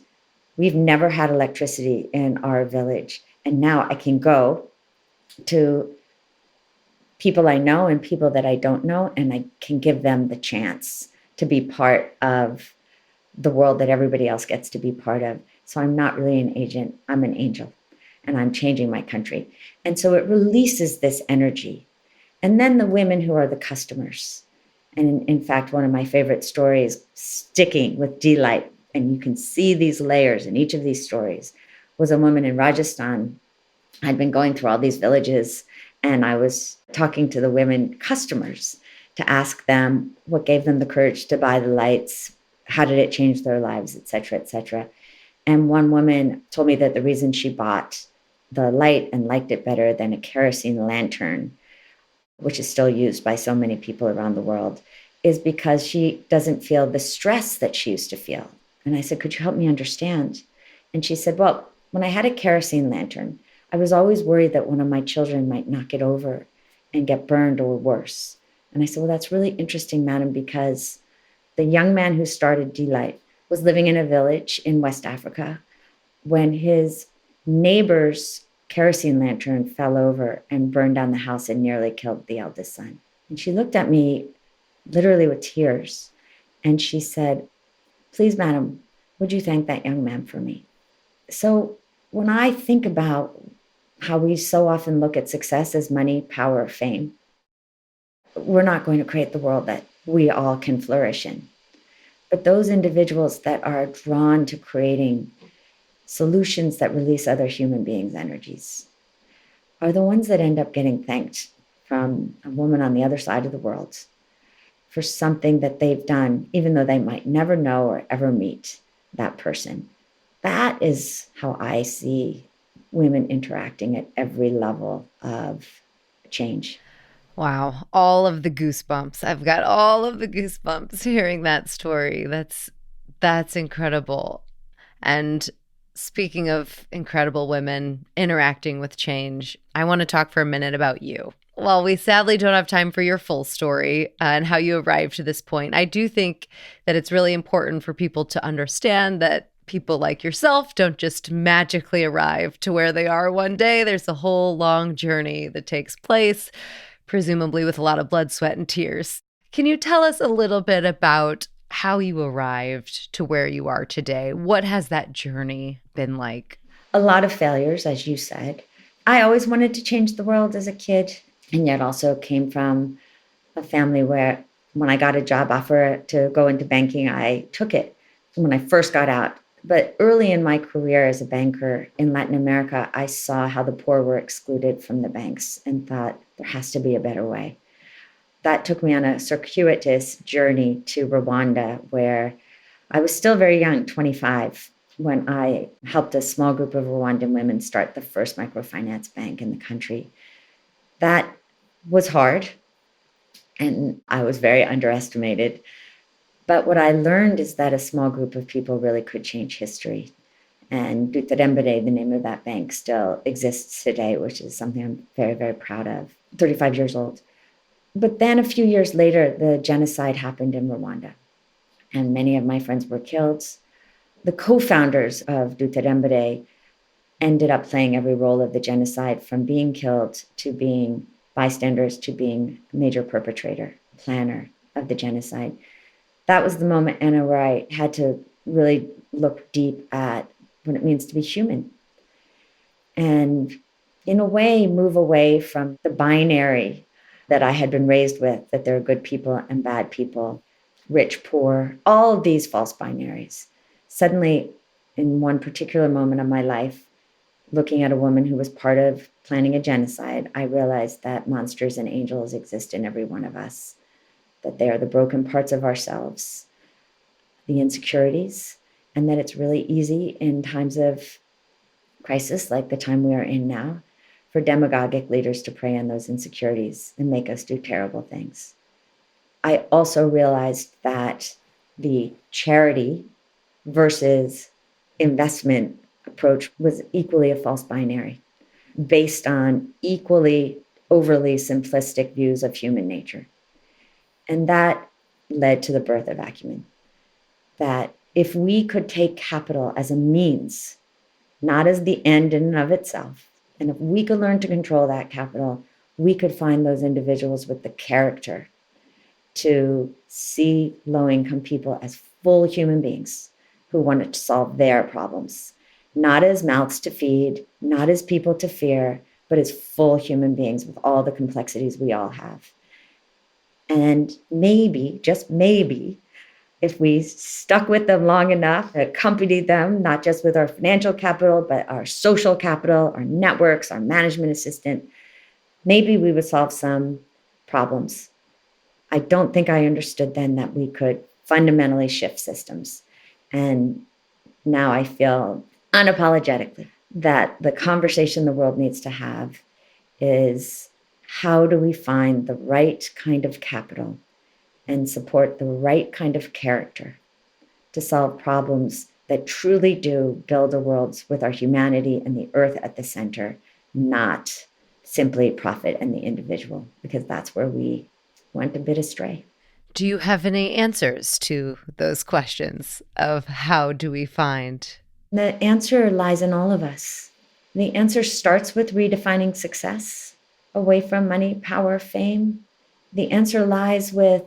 we've never had electricity in our village. And now I can go to people I know and people that I don't know, and I can give them the chance to be part of the world that everybody else gets to be part of. So I'm not really an agent, I'm an angel, and I'm changing my country. And so it releases this energy. And then the women who are the customers. And in fact, one of my favorite stories, sticking with Delight, and you can see these layers in each of these stories, was a woman in Rajasthan. I'd been going through all these villages, and I was talking to the women customers to ask them what gave them the courage to buy the lights, how did it change their lives, et cetera, et cetera. And one woman told me that the reason she bought the light and liked it better than a kerosene lantern, which is still used by so many people around the world, is because she doesn't feel the stress that she used to feel. And I said, could you help me understand? And she said, well, when I had a kerosene lantern, I was always worried that one of my children might knock it over and get burned or worse. And I said, well, that's really interesting, madam, because the young man who started Delight was living in a village in West Africa when his neighbor's kerosene lantern fell over and burned down the house and nearly killed the eldest son. And she looked at me literally with tears. And she said, please, madam, would you thank that young man for me? So when I think about how we so often look at success as money, power, fame, we're not going to create the world that we all can flourish in. But those individuals that are drawn to creating solutions that release other human beings' energies are the ones that end up getting thanked from a woman on the other side of the world for something that they've done, even though they might never know or ever meet that person. That is how I see women interacting at every level of change.
Wow, all of the goosebumps. I've got all of the goosebumps hearing that story. That's incredible. And speaking of incredible women interacting with change, I want to talk for a minute about you. While we sadly don't have time for your full story and how you arrived to this point, I do think that it's really important for people to understand that people like yourself don't just magically arrive to where they are one day. There's a whole long journey that takes place, presumably with a lot of blood, sweat, and tears. Can you tell us a little bit about how you arrived to where you are today? What has that journey been like?
A lot of failures, as you said. I always wanted to change the world as a kid, and yet also came from a family where when I got a job offer to go into banking, I took it when I first got out. But early in my career as a banker in Latin America, I saw how the poor were excluded from the banks and thought there has to be a better way. That took me on a circuitous journey to Rwanda, where I was still very young, 25, when I helped a small group of Rwandan women start the first microfinance bank in the country. That was hard, and I was very underestimated. But what I learned is that a small group of people really could change history. And detriment, the name of that bank, still exists today, which is something I'm very, very proud of. 35 years old. But then a few years later, the genocide happened in Rwanda, and many of my friends were killed. The co-founders of detriment ended up playing every role of the genocide, from being killed to being bystanders to being a major perpetrator, planner of the genocide. That was the moment, Anna, where I had to really look deep at what it means to be human. And in a way, move away from the binary that I had been raised with, that there are good people and bad people, rich, poor, all of these false binaries. Suddenly, in one particular moment of my life, looking at a woman who was part of planning a genocide, I realized that monsters and angels exist in every one of us, that they are the broken parts of ourselves, the insecurities, and that it's really easy in times of crisis like the time we are in now for demagogic leaders to prey on those insecurities and make us do terrible things. I also realized that the charity versus investment approach was equally a false binary, based on equally overly simplistic views of human nature. And that led to the birth of Acumen. That if we could take capital as a means, not as the end in and of itself, and if we could learn to control that capital, we could find those individuals with the character to see low-income people as full human beings who wanted to solve their problems, not as mouths to feed, not as people to fear, but as full human beings with all the complexities we all have. And maybe, just maybe, if we stuck with them long enough, accompanied them, not just with our financial capital, but our social capital, our networks, our management assistant, maybe we would solve some problems. I don't think I understood then that we could fundamentally shift systems. And now I feel unapologetically that the conversation the world needs to have is, how do we find the right kind of capital and support the right kind of character to solve problems that truly do build a world with our humanity and the earth at the center, not simply profit and the individual, because that's where we went a bit astray.
Do you have any answers to those questions of how do we find?
The answer lies in all of us. The answer starts with redefining success away from money, power, fame. The answer lies with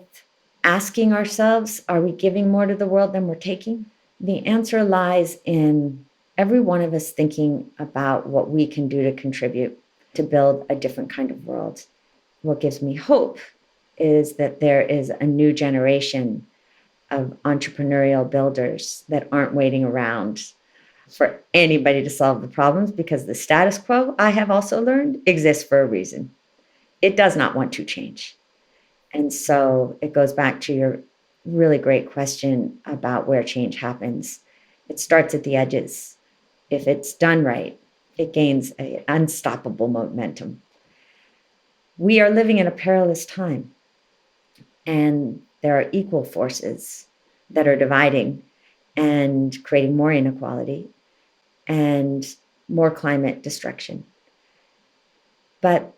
asking ourselves, are we giving more to the world than we're taking? The answer lies in every one of us thinking about what we can do to contribute to build a different kind of world. What gives me hope is that there is a new generation of entrepreneurial builders that aren't waiting around for anybody to solve the problems, because the status quo, I have also learned, exists for a reason. it does not want to change. And so it goes back to your really great question about where change happens. It starts at the edges. If it's done right, it gains an unstoppable momentum. We are living in a perilous time, and there are equal forces that are dividing and creating more inequality and more climate destruction. But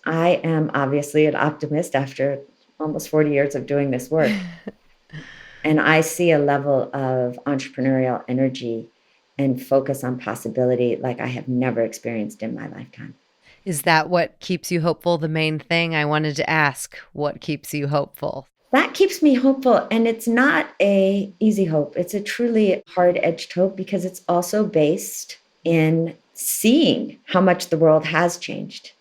I am obviously an optimist after almost 40 years of doing this work. And I see a level of entrepreneurial energy and focus on possibility like I have never experienced in my lifetime.
Is that what keeps you hopeful? The main thing I wanted to ask, what keeps you hopeful?
That keeps me hopeful. And it's not a easy hope. It's a truly hard-edged hope because it's also based in seeing how much the world has changed.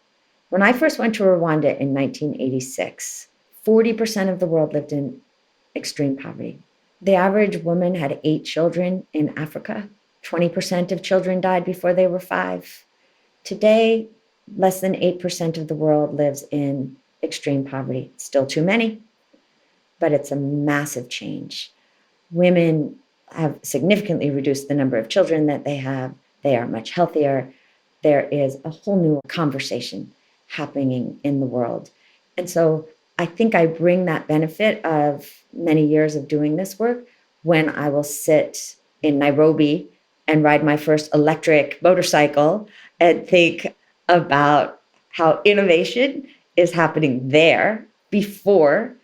When I first went to Rwanda in 1986, 40% of the world lived in extreme poverty. The average woman had 8 children in Africa. 20% of children died before they were 5. Today, less than 8% of the world lives in extreme poverty. Still too many, but it's a massive change. Women have significantly reduced the number of children that they have. They are much healthier. There is a whole new conversation happening in the world. And so I think I bring that benefit of many years of doing this work when I will sit in Nairobi and ride my first electric motorcycle and think about how innovation is happening there before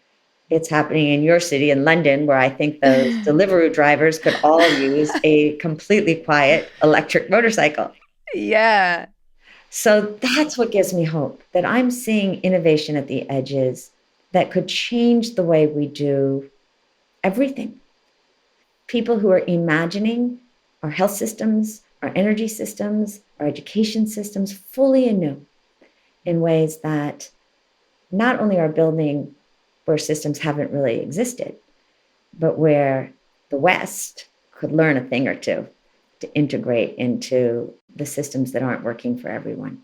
it's happening in your city in London, where I think those Deliveroo drivers could all use a completely quiet electric motorcycle.
Yeah.
So that's what gives me hope, that I'm seeing innovation at the edges that could change the way we do everything. People who are imagining our health systems, our energy systems, our education systems fully anew in ways that not only are building where systems haven't really existed, but where the West could learn a thing or two to integrate into the systems that aren't working for everyone.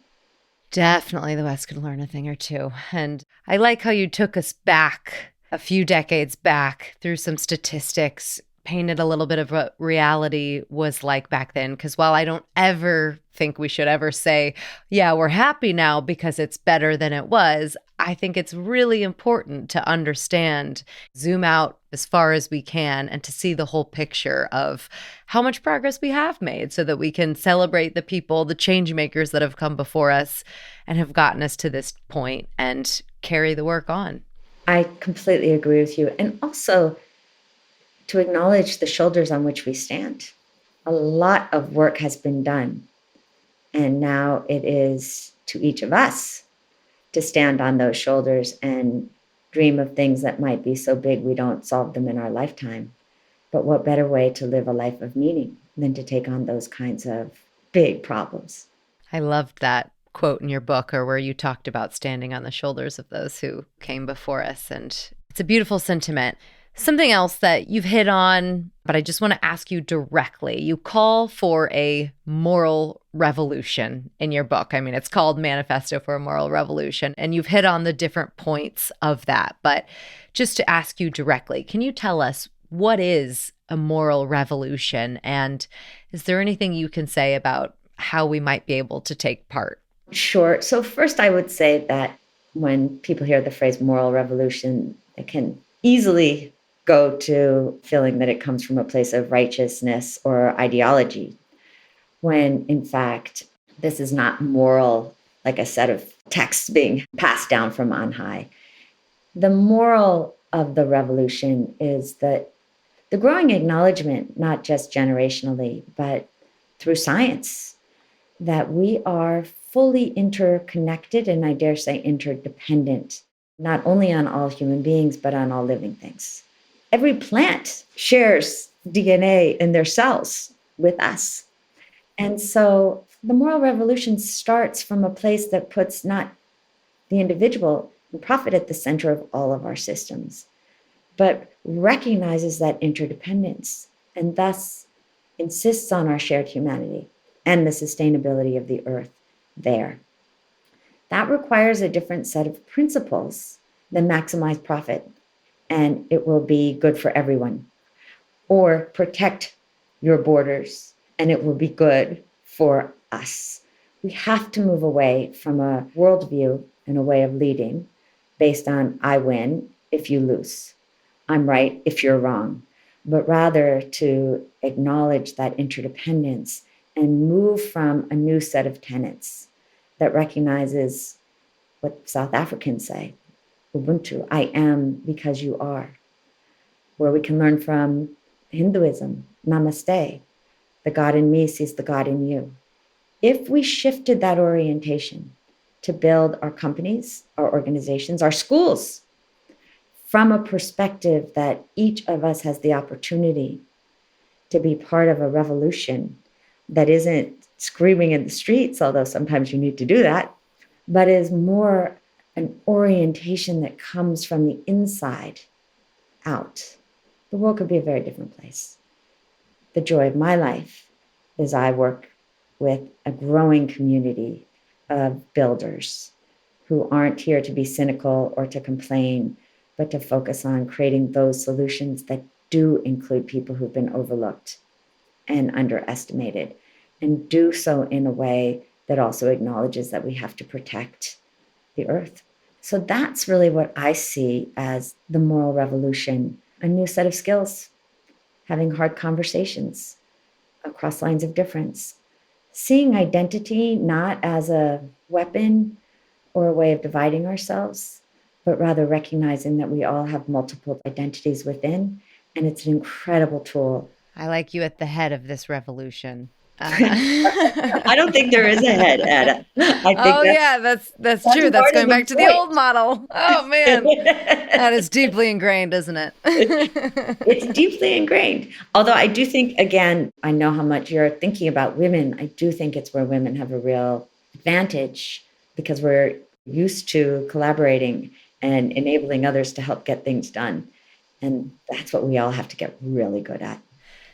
Definitely the West could learn a thing or two. And I like how you took us back a few decades back through some statistics, painted a little bit of what reality was like back then. Because while I don't ever think we should ever say, yeah, we're happy now because it's better than it was, I think it's really important to understand, zoom out as far as we can, and to see the whole picture of how much progress we have made so that we can celebrate the people, the change makers that have come before us and have gotten us to this point and carry the work on.
I completely agree with you. And also to acknowledge the shoulders on which we stand. A lot of work has been done. And now it is to each of us to stand on those shoulders and dream of things that might be so big we don't solve them in our lifetime. But what better way to live a life of meaning than to take on those kinds of big problems?
I loved that quote in your book, or where you talked about standing on the shoulders of those who came before us. And it's a beautiful sentiment. Something else that you've hit on, but I just want to ask you directly. You call for a moral revolution in your book. I mean, it's called Manifesto for a Moral Revolution, and you've hit on the different points of that. But just to ask you directly, can you tell us what is a moral revolution? And is there anything you can say about how we might be able to take part?
Sure. So first, I would say that when people hear the phrase moral revolution, it can easily go to feeling that it comes from a place of righteousness or ideology, when in fact, this is not moral, like a set of texts being passed down from on high. The moral of the revolution is that the growing acknowledgement, not just generationally, but through science, that we are fully interconnected and I dare say interdependent, not only on all human beings, but on all living things. Every plant shares DNA in their cells with us. And so the moral revolution starts from a place that puts not the individual and profit at the center of all of our systems, but recognizes that interdependence and thus insists on our shared humanity and the sustainability of the earth there. That requires a different set of principles than maximize profit, and it will be good for everyone. Or protect your borders, and it will be good for us. We have to move away from a worldview and a way of leading based on I win if you lose, I'm right if you're wrong, but rather to acknowledge that interdependence and move from a new set of tenets that recognizes what South Africans say, Ubuntu, I am because you are, where we can learn from Hinduism, Namaste, the God in me sees the God in you. If we shifted that orientation to build our companies, our organizations, our schools, from a perspective that each of us has the opportunity to be part of a revolution that isn't screaming in the streets, although sometimes you need to do that, but is more an orientation that comes from the inside out, the world could be a very different place. The joy of my life is I work with a growing community of builders who aren't here to be cynical or to complain, but to focus on creating those solutions that do include people who've been overlooked and underestimated, and do so in a way that also acknowledges that we have to protect the earth. So that's really what I see as the moral revolution, a new set of skills, having hard conversations across lines of difference, seeing identity not as a weapon or a way of dividing ourselves, but rather recognizing that we all have multiple identities within, and it's an incredible tool.
I like you at the head of this revolution.
I don't think there is a head, Ada. I think
Oh yeah, that's true.
a
That's
part of
going
the
back to the
point.
old model. Oh man, that is deeply ingrained, isn't it?
It's deeply ingrained. Although I do think, again, I know how much you're thinking about women. I do think it's where women have a real advantage because we're used to collaborating and enabling others to help get things done. And that's what we all have to get really good at.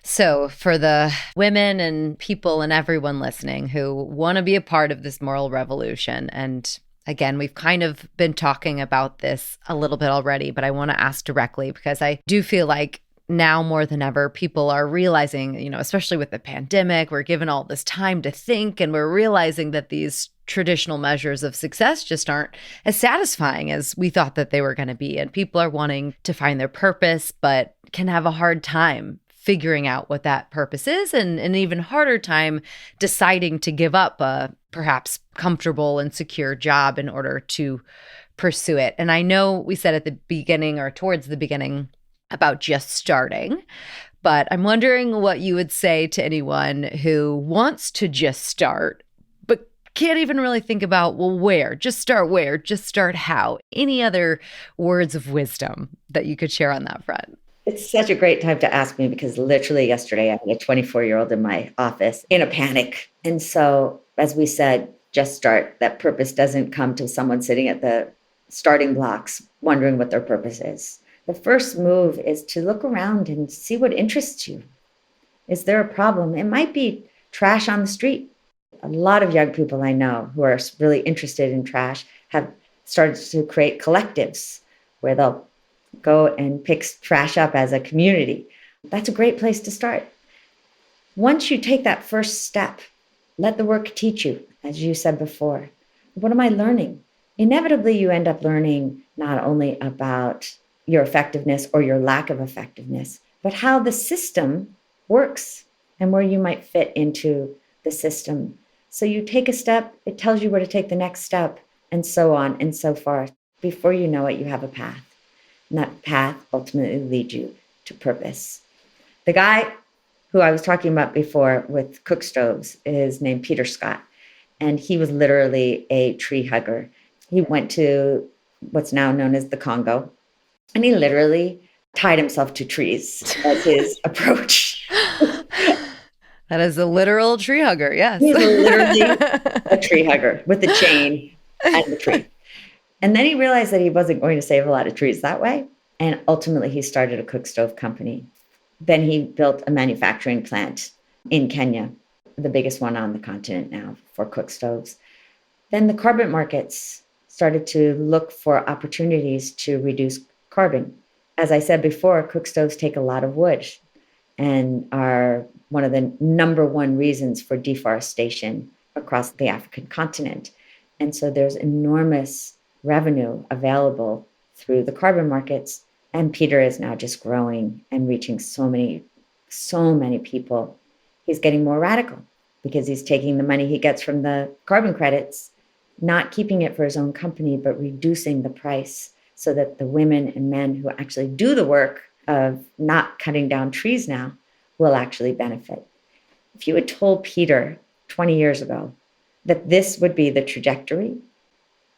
So, for the women and people and everyone listening who want to be a part of this moral revolution, and again, we've kind of been talking about this a little bit already, but I want to ask directly because I do feel like now more than ever, people are realizing, especially with the pandemic, we're given all this time to think, and we're realizing that these traditional measures of success just aren't as satisfying as we thought that they were going to be. And people are wanting to find their purpose, but can have a hard time figuring out what that purpose is, and an even harder time deciding to give up a perhaps comfortable and secure job in order to pursue it. And I know we said at the beginning or towards the beginning about just starting, but I'm wondering what you would say to anyone who wants to just start, but can't even really think about, well, where? Just start how? Any other words of wisdom that you could share on that front?
It's such a great time to ask me because literally yesterday I had a 24-year-old in my office in a panic. And so, as we said, just start. That purpose doesn't come to someone sitting at the starting blocks wondering what their purpose is. The first move is to look around and see what interests you. Is there a problem? It might be trash on the street. A lot of young people I know who are really interested in trash have started to create collectives where they'll go and pick trash up as a community. That's a great place to start. Once you take that first step, let the work teach you, as you said before. What am I learning? Inevitably, you end up learning not only about your effectiveness or your lack of effectiveness, but how the system works and where you might fit into the system. So you take a step, it tells you where to take the next step, and so on and so forth. Before you know it, you have a path. And that path ultimately leads you to purpose. The guy who I was talking about before with cook stoves is named Peter Scott, and he was literally a tree hugger. He went to what's now known as the Congo, and he literally tied himself to trees as his approach.
That is a literal tree hugger, yes.
He was literally a tree hugger with a chain and the tree. And then he realized that he wasn't going to save a lot of trees that way. And ultimately, he started a cook stove company. Then he built a manufacturing plant in Kenya, the biggest one on the continent now for cook stoves. Then the carbon markets started to look for opportunities to reduce carbon. As I said before, cook stoves take a lot of wood and are one of the number one reasons for deforestation across the African continent. And so there's enormous revenue available through the carbon markets. And Peter is now just growing and reaching so many people. He's getting more radical because he's taking the money he gets from the carbon credits, not keeping it for his own company, but reducing the price so that the women and men who actually do the work of not cutting down trees now will actually benefit. If you had told Peter 20 years ago that this would be the trajectory,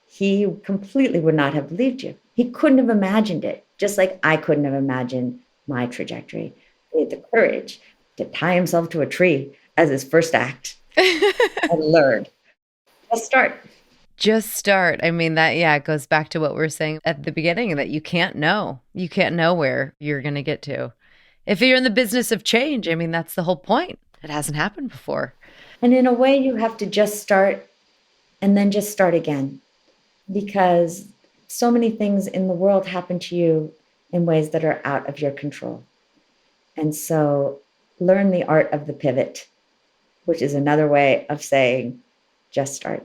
he completely would not have believed you. He couldn't have imagined it, just like I couldn't have imagined my trajectory. He had the courage to tie himself to a tree as his first act and learn. Let's start.
Just start. I mean, that, yeah, it goes back to what we were saying at the beginning that you can't know. You can't know where you're going to get to. If you're in the business of change, I mean, that's the whole point. It hasn't happened before.
And in a way, you have to just start and then just start again, because so many things in the world happen to you in ways that are out of your control. And so learn the art of the pivot, which is another way of saying just start.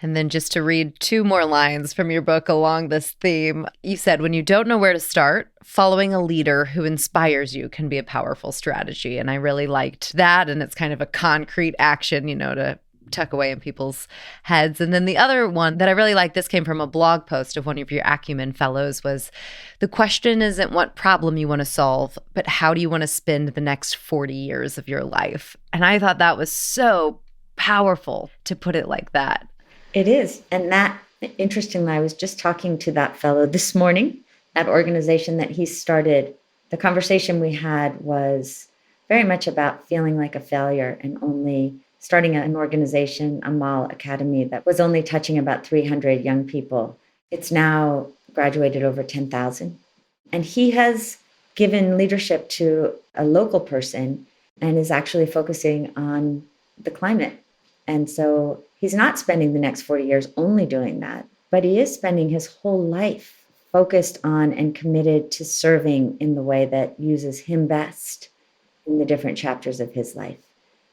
And then just to read two more lines from your book along this theme, you said, when you don't know where to start, following a leader who inspires you can be a powerful strategy. And I really liked that. And it's kind of a concrete action, to tuck away in people's heads. And then the other one that I really like, this came from a blog post of one of your Acumen fellows, was the question isn't what problem you want to solve, but how do you want to spend the next 40 years of your life? And I thought that was so powerful to put it like that.
It is. And that, interestingly, I was just talking to that fellow this morning, that organization that he started. The conversation we had was very much about feeling like a failure and only starting an organization, Amal Academy, that was only touching about 300 young people. It's now graduated over 10,000. And he has given leadership to a local person and is actually focusing on the climate. And so he's not spending the next 40 years only doing that, but he is spending his whole life focused on and committed to serving in the way that uses him best in the different chapters of his life.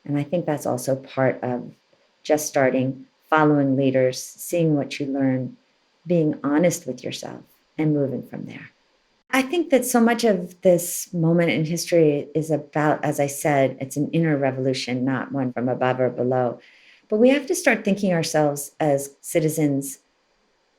And I think that's also part of just starting, following leaders, seeing what you learn, being honest with yourself, and moving from there. I think that so much of this moment in history is about, as I said, it's an inner revolution, not one from above or below. But we have to start thinking ourselves as citizens,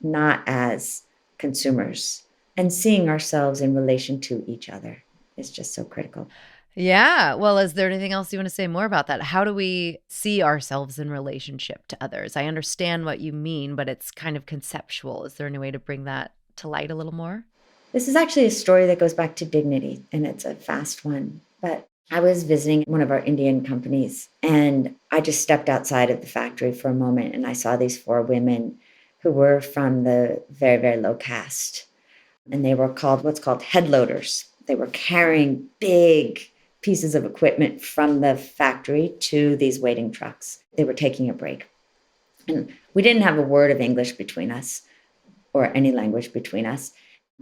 not as consumers, and seeing ourselves in relation to each other is just so critical.
Yeah. Well, is there anything else you want to say more about that? How do we see ourselves in relationship to others? I understand what you mean, but it's kind of conceptual. Is there any way to bring that to light a little more?
This is actually a story that goes back to dignity, and it's a fast one. But I was visiting one of our Indian companies, and I just stepped outside of the factory for a moment, and I saw these four women who were from the very, very low caste. And they were called what's called head loaders. They were carrying big pieces of equipment from the factory to these waiting trucks. They were taking a break. And we didn't have a word of English between us or any language between us.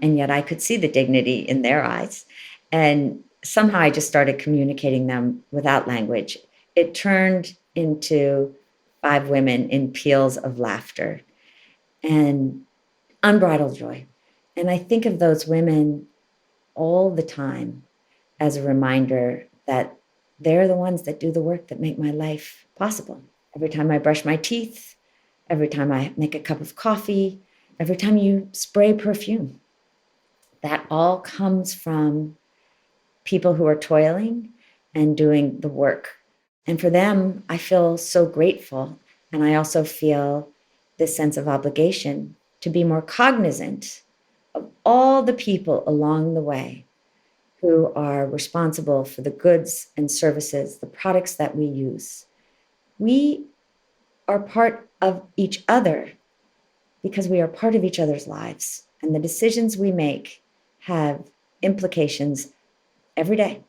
And yet I could see the dignity in their eyes. And somehow I just started communicating them without language. It turned into five women in peals of laughter and unbridled joy. And I think of those women all the time as a reminder that they're the ones that do the work that make my life possible. Every time I brush my teeth, every time I make a cup of coffee, every time you spray perfume, that all comes from people who are toiling and doing the work. And for them, I feel so grateful. And I also feel this sense of obligation to be more cognizant of all the people along the way who are responsible for the goods and services, the products that we use. We are part of each other because we are part of each other's lives. And the decisions we make have implications every day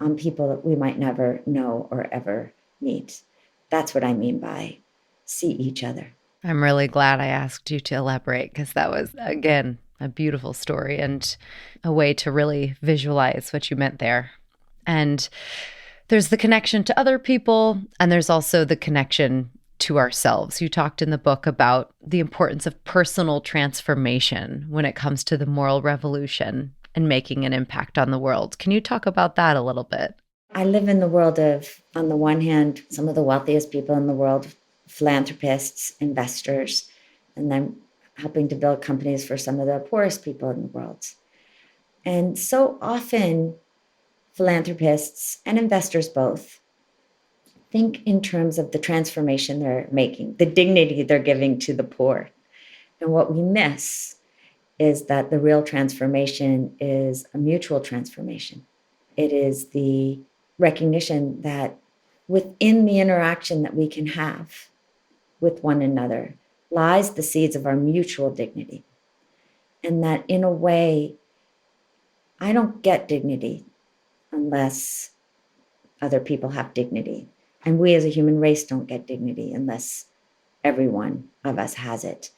on people that we might never know or ever meet. That's what I mean by see each other.
I'm really glad I asked you to elaborate because that was, again, a beautiful story and a way to really visualize what you meant there. And there's the connection to other people, and there's also the connection to ourselves. You talked in the book about the importance of personal transformation when it comes to the moral revolution and making an impact on the world. Can you talk about that a little bit?
I live in the world of, on the one hand, some of the wealthiest people in the world, philanthropists, investors, and then helping to build companies for some of the poorest people in the world. And so often, philanthropists and investors both think in terms of the transformation they're making, the dignity they're giving to the poor. And what we miss is that the real transformation is a mutual transformation. It is the recognition that within the interaction that we can have with one another lies the seeds of our mutual dignity. And that in a way, I don't get dignity unless other people have dignity. And we as a human race don't get dignity unless every one of us has it.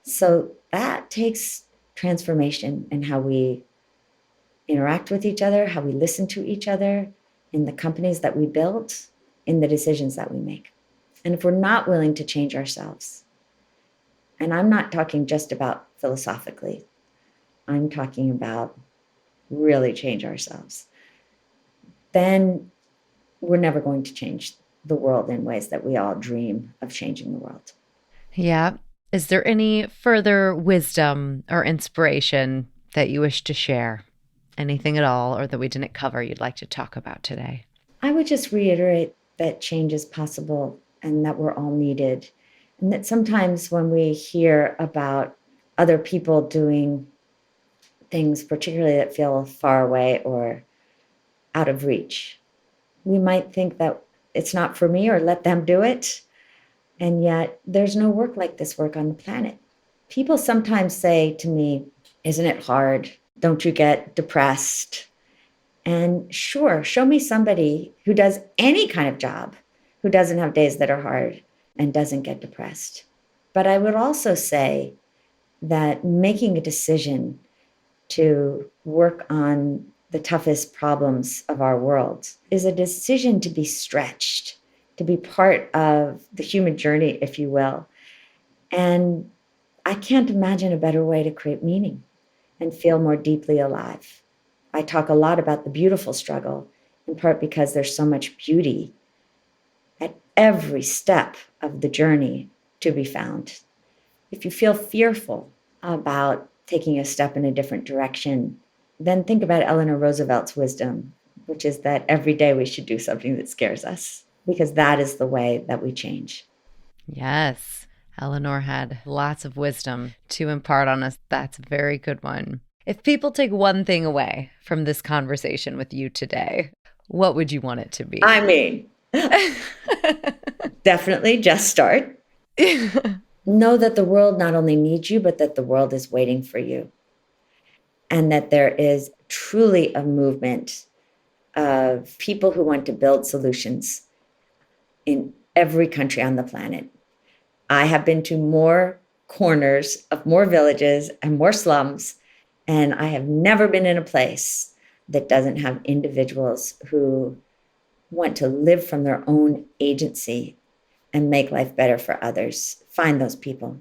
So that takes transformation in how we interact with each other, how we listen to each other, in the companies that we build, in the decisions that we make. And if we're not willing to change ourselves, and I'm not talking just about philosophically, I'm talking about really change ourselves, then we're never going to change the world in ways that we all dream of changing the world.
Yeah. Is there any further wisdom or inspiration that you wish to share? Anything at all, or that we didn't cover you'd like to talk about today?
I would just reiterate that change is possible and that we're all needed. And that sometimes when we hear about other people doing things, particularly that feel far away or out of reach, we might think that it's not for me or let them do it. And yet there's no work like this work on the planet. People sometimes say to me, isn't it hard? Don't you get depressed? And sure, show me somebody who does any kind of job who doesn't have days that are hard and doesn't get depressed. But I would also say that making a decision to work on the toughest problems of our world is a decision to be stretched, to be part of the human journey, if you will. And I can't imagine a better way to create meaning and feel more deeply alive. I talk a lot about the beautiful struggle, in part because there's so much beauty at every step of the journey to be found. If you feel fearful about taking a step in a different direction, then think about Eleanor Roosevelt's wisdom, which is that every day we should do something that scares us, because that is the way that we change.
Yes. Eleanor had lots of wisdom to impart on us. That's a very good one. If people take one thing away from this conversation with you today, what would you want it to be?
I mean, definitely just start. Know that the world not only needs you, but that the world is waiting for you. And that there is truly a movement of people who want to build solutions in every country on the planet. I have been to more corners of more villages and more slums, and I have never been in a place that doesn't have individuals who want to live from their own agency and make life better for others. Find those people.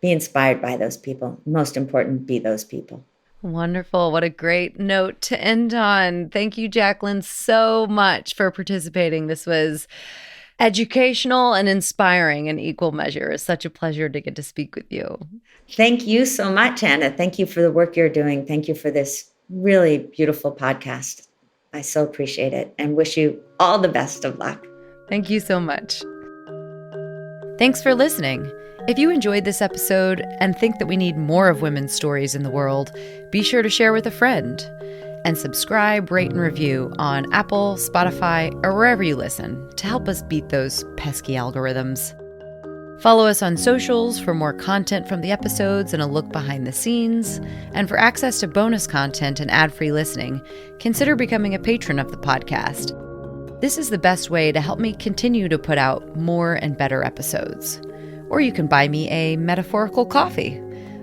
Be inspired by those people. Most important, be those people.
Wonderful. What a great note to end on. Thank you, Jacqueline, so much for participating. This was educational and inspiring in equal measure. It's such a pleasure to get to speak with you.
Thank you so much, Anna. Thank you for the work you're doing. Thank you for this really beautiful podcast. I so appreciate it and wish you all the best of luck.
Thank you so much. Thanks for listening. If you enjoyed this episode and think that we need more of women's stories in the world, be sure to share with a friend. And subscribe, rate, and review on Apple, Spotify, or wherever you listen to help us beat those pesky algorithms. Follow us on socials for more content from the episodes and a look behind the scenes. And for access to bonus content and ad-free listening, consider becoming a patron of the podcast. This is the best way to help me continue to put out more and better episodes. or you can buy me a metaphorical coffee.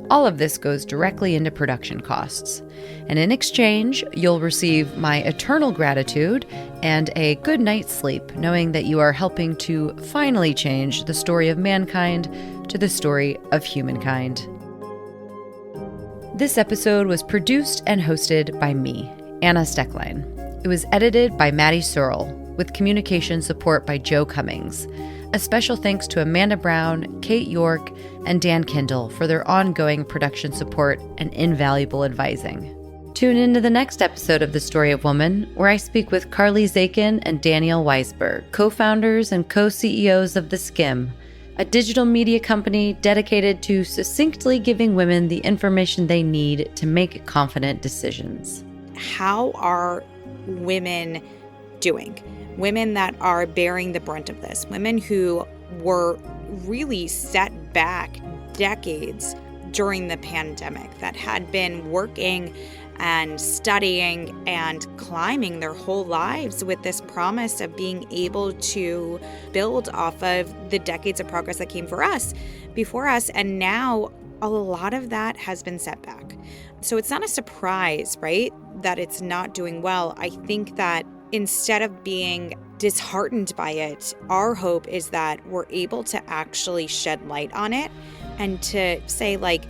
All of this goes directly into production costs. And in exchange, you'll receive my eternal gratitude and a good night's sleep, knowing that you are helping to finally change the story of mankind to the story of humankind. This episode was produced and hosted by me, Anna Stecklein. It was edited by Maddie Searle, with communication support by Joe Cummings. A special thanks to Amanda Brown, Kate York, and Dan Kindle for their ongoing production support and invaluable advising. Tune in to the next episode of The Story of Woman, where I speak with Carly Zakin and Danielle Weisberg, co-founders and co-CEOs of The Skim, a digital media company dedicated to succinctly giving women the information they need to make confident decisions.
How are women doing? Women that are bearing the brunt of this, women who were really set back decades during the pandemic, that had been working and studying and climbing their whole lives with this promise of being able to build off of the decades of progress that came before us. And now a lot of that has been set back. So it's not a surprise, right, that it's not doing well. I think that instead of being disheartened by it, our hope is that we're able to actually shed light on it and to say, like,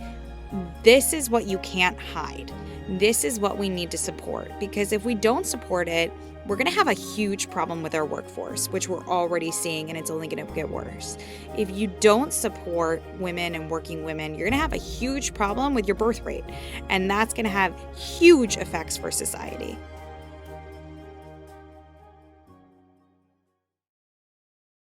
this is what you can't hide. This is what we need to support. Because if we don't support it, we're going to have a huge problem with our workforce, which we're already seeing, and it's only going to get worse. If you don't support women and working women, you're going to have a huge problem with your birth rate, and that's going to have huge effects for society.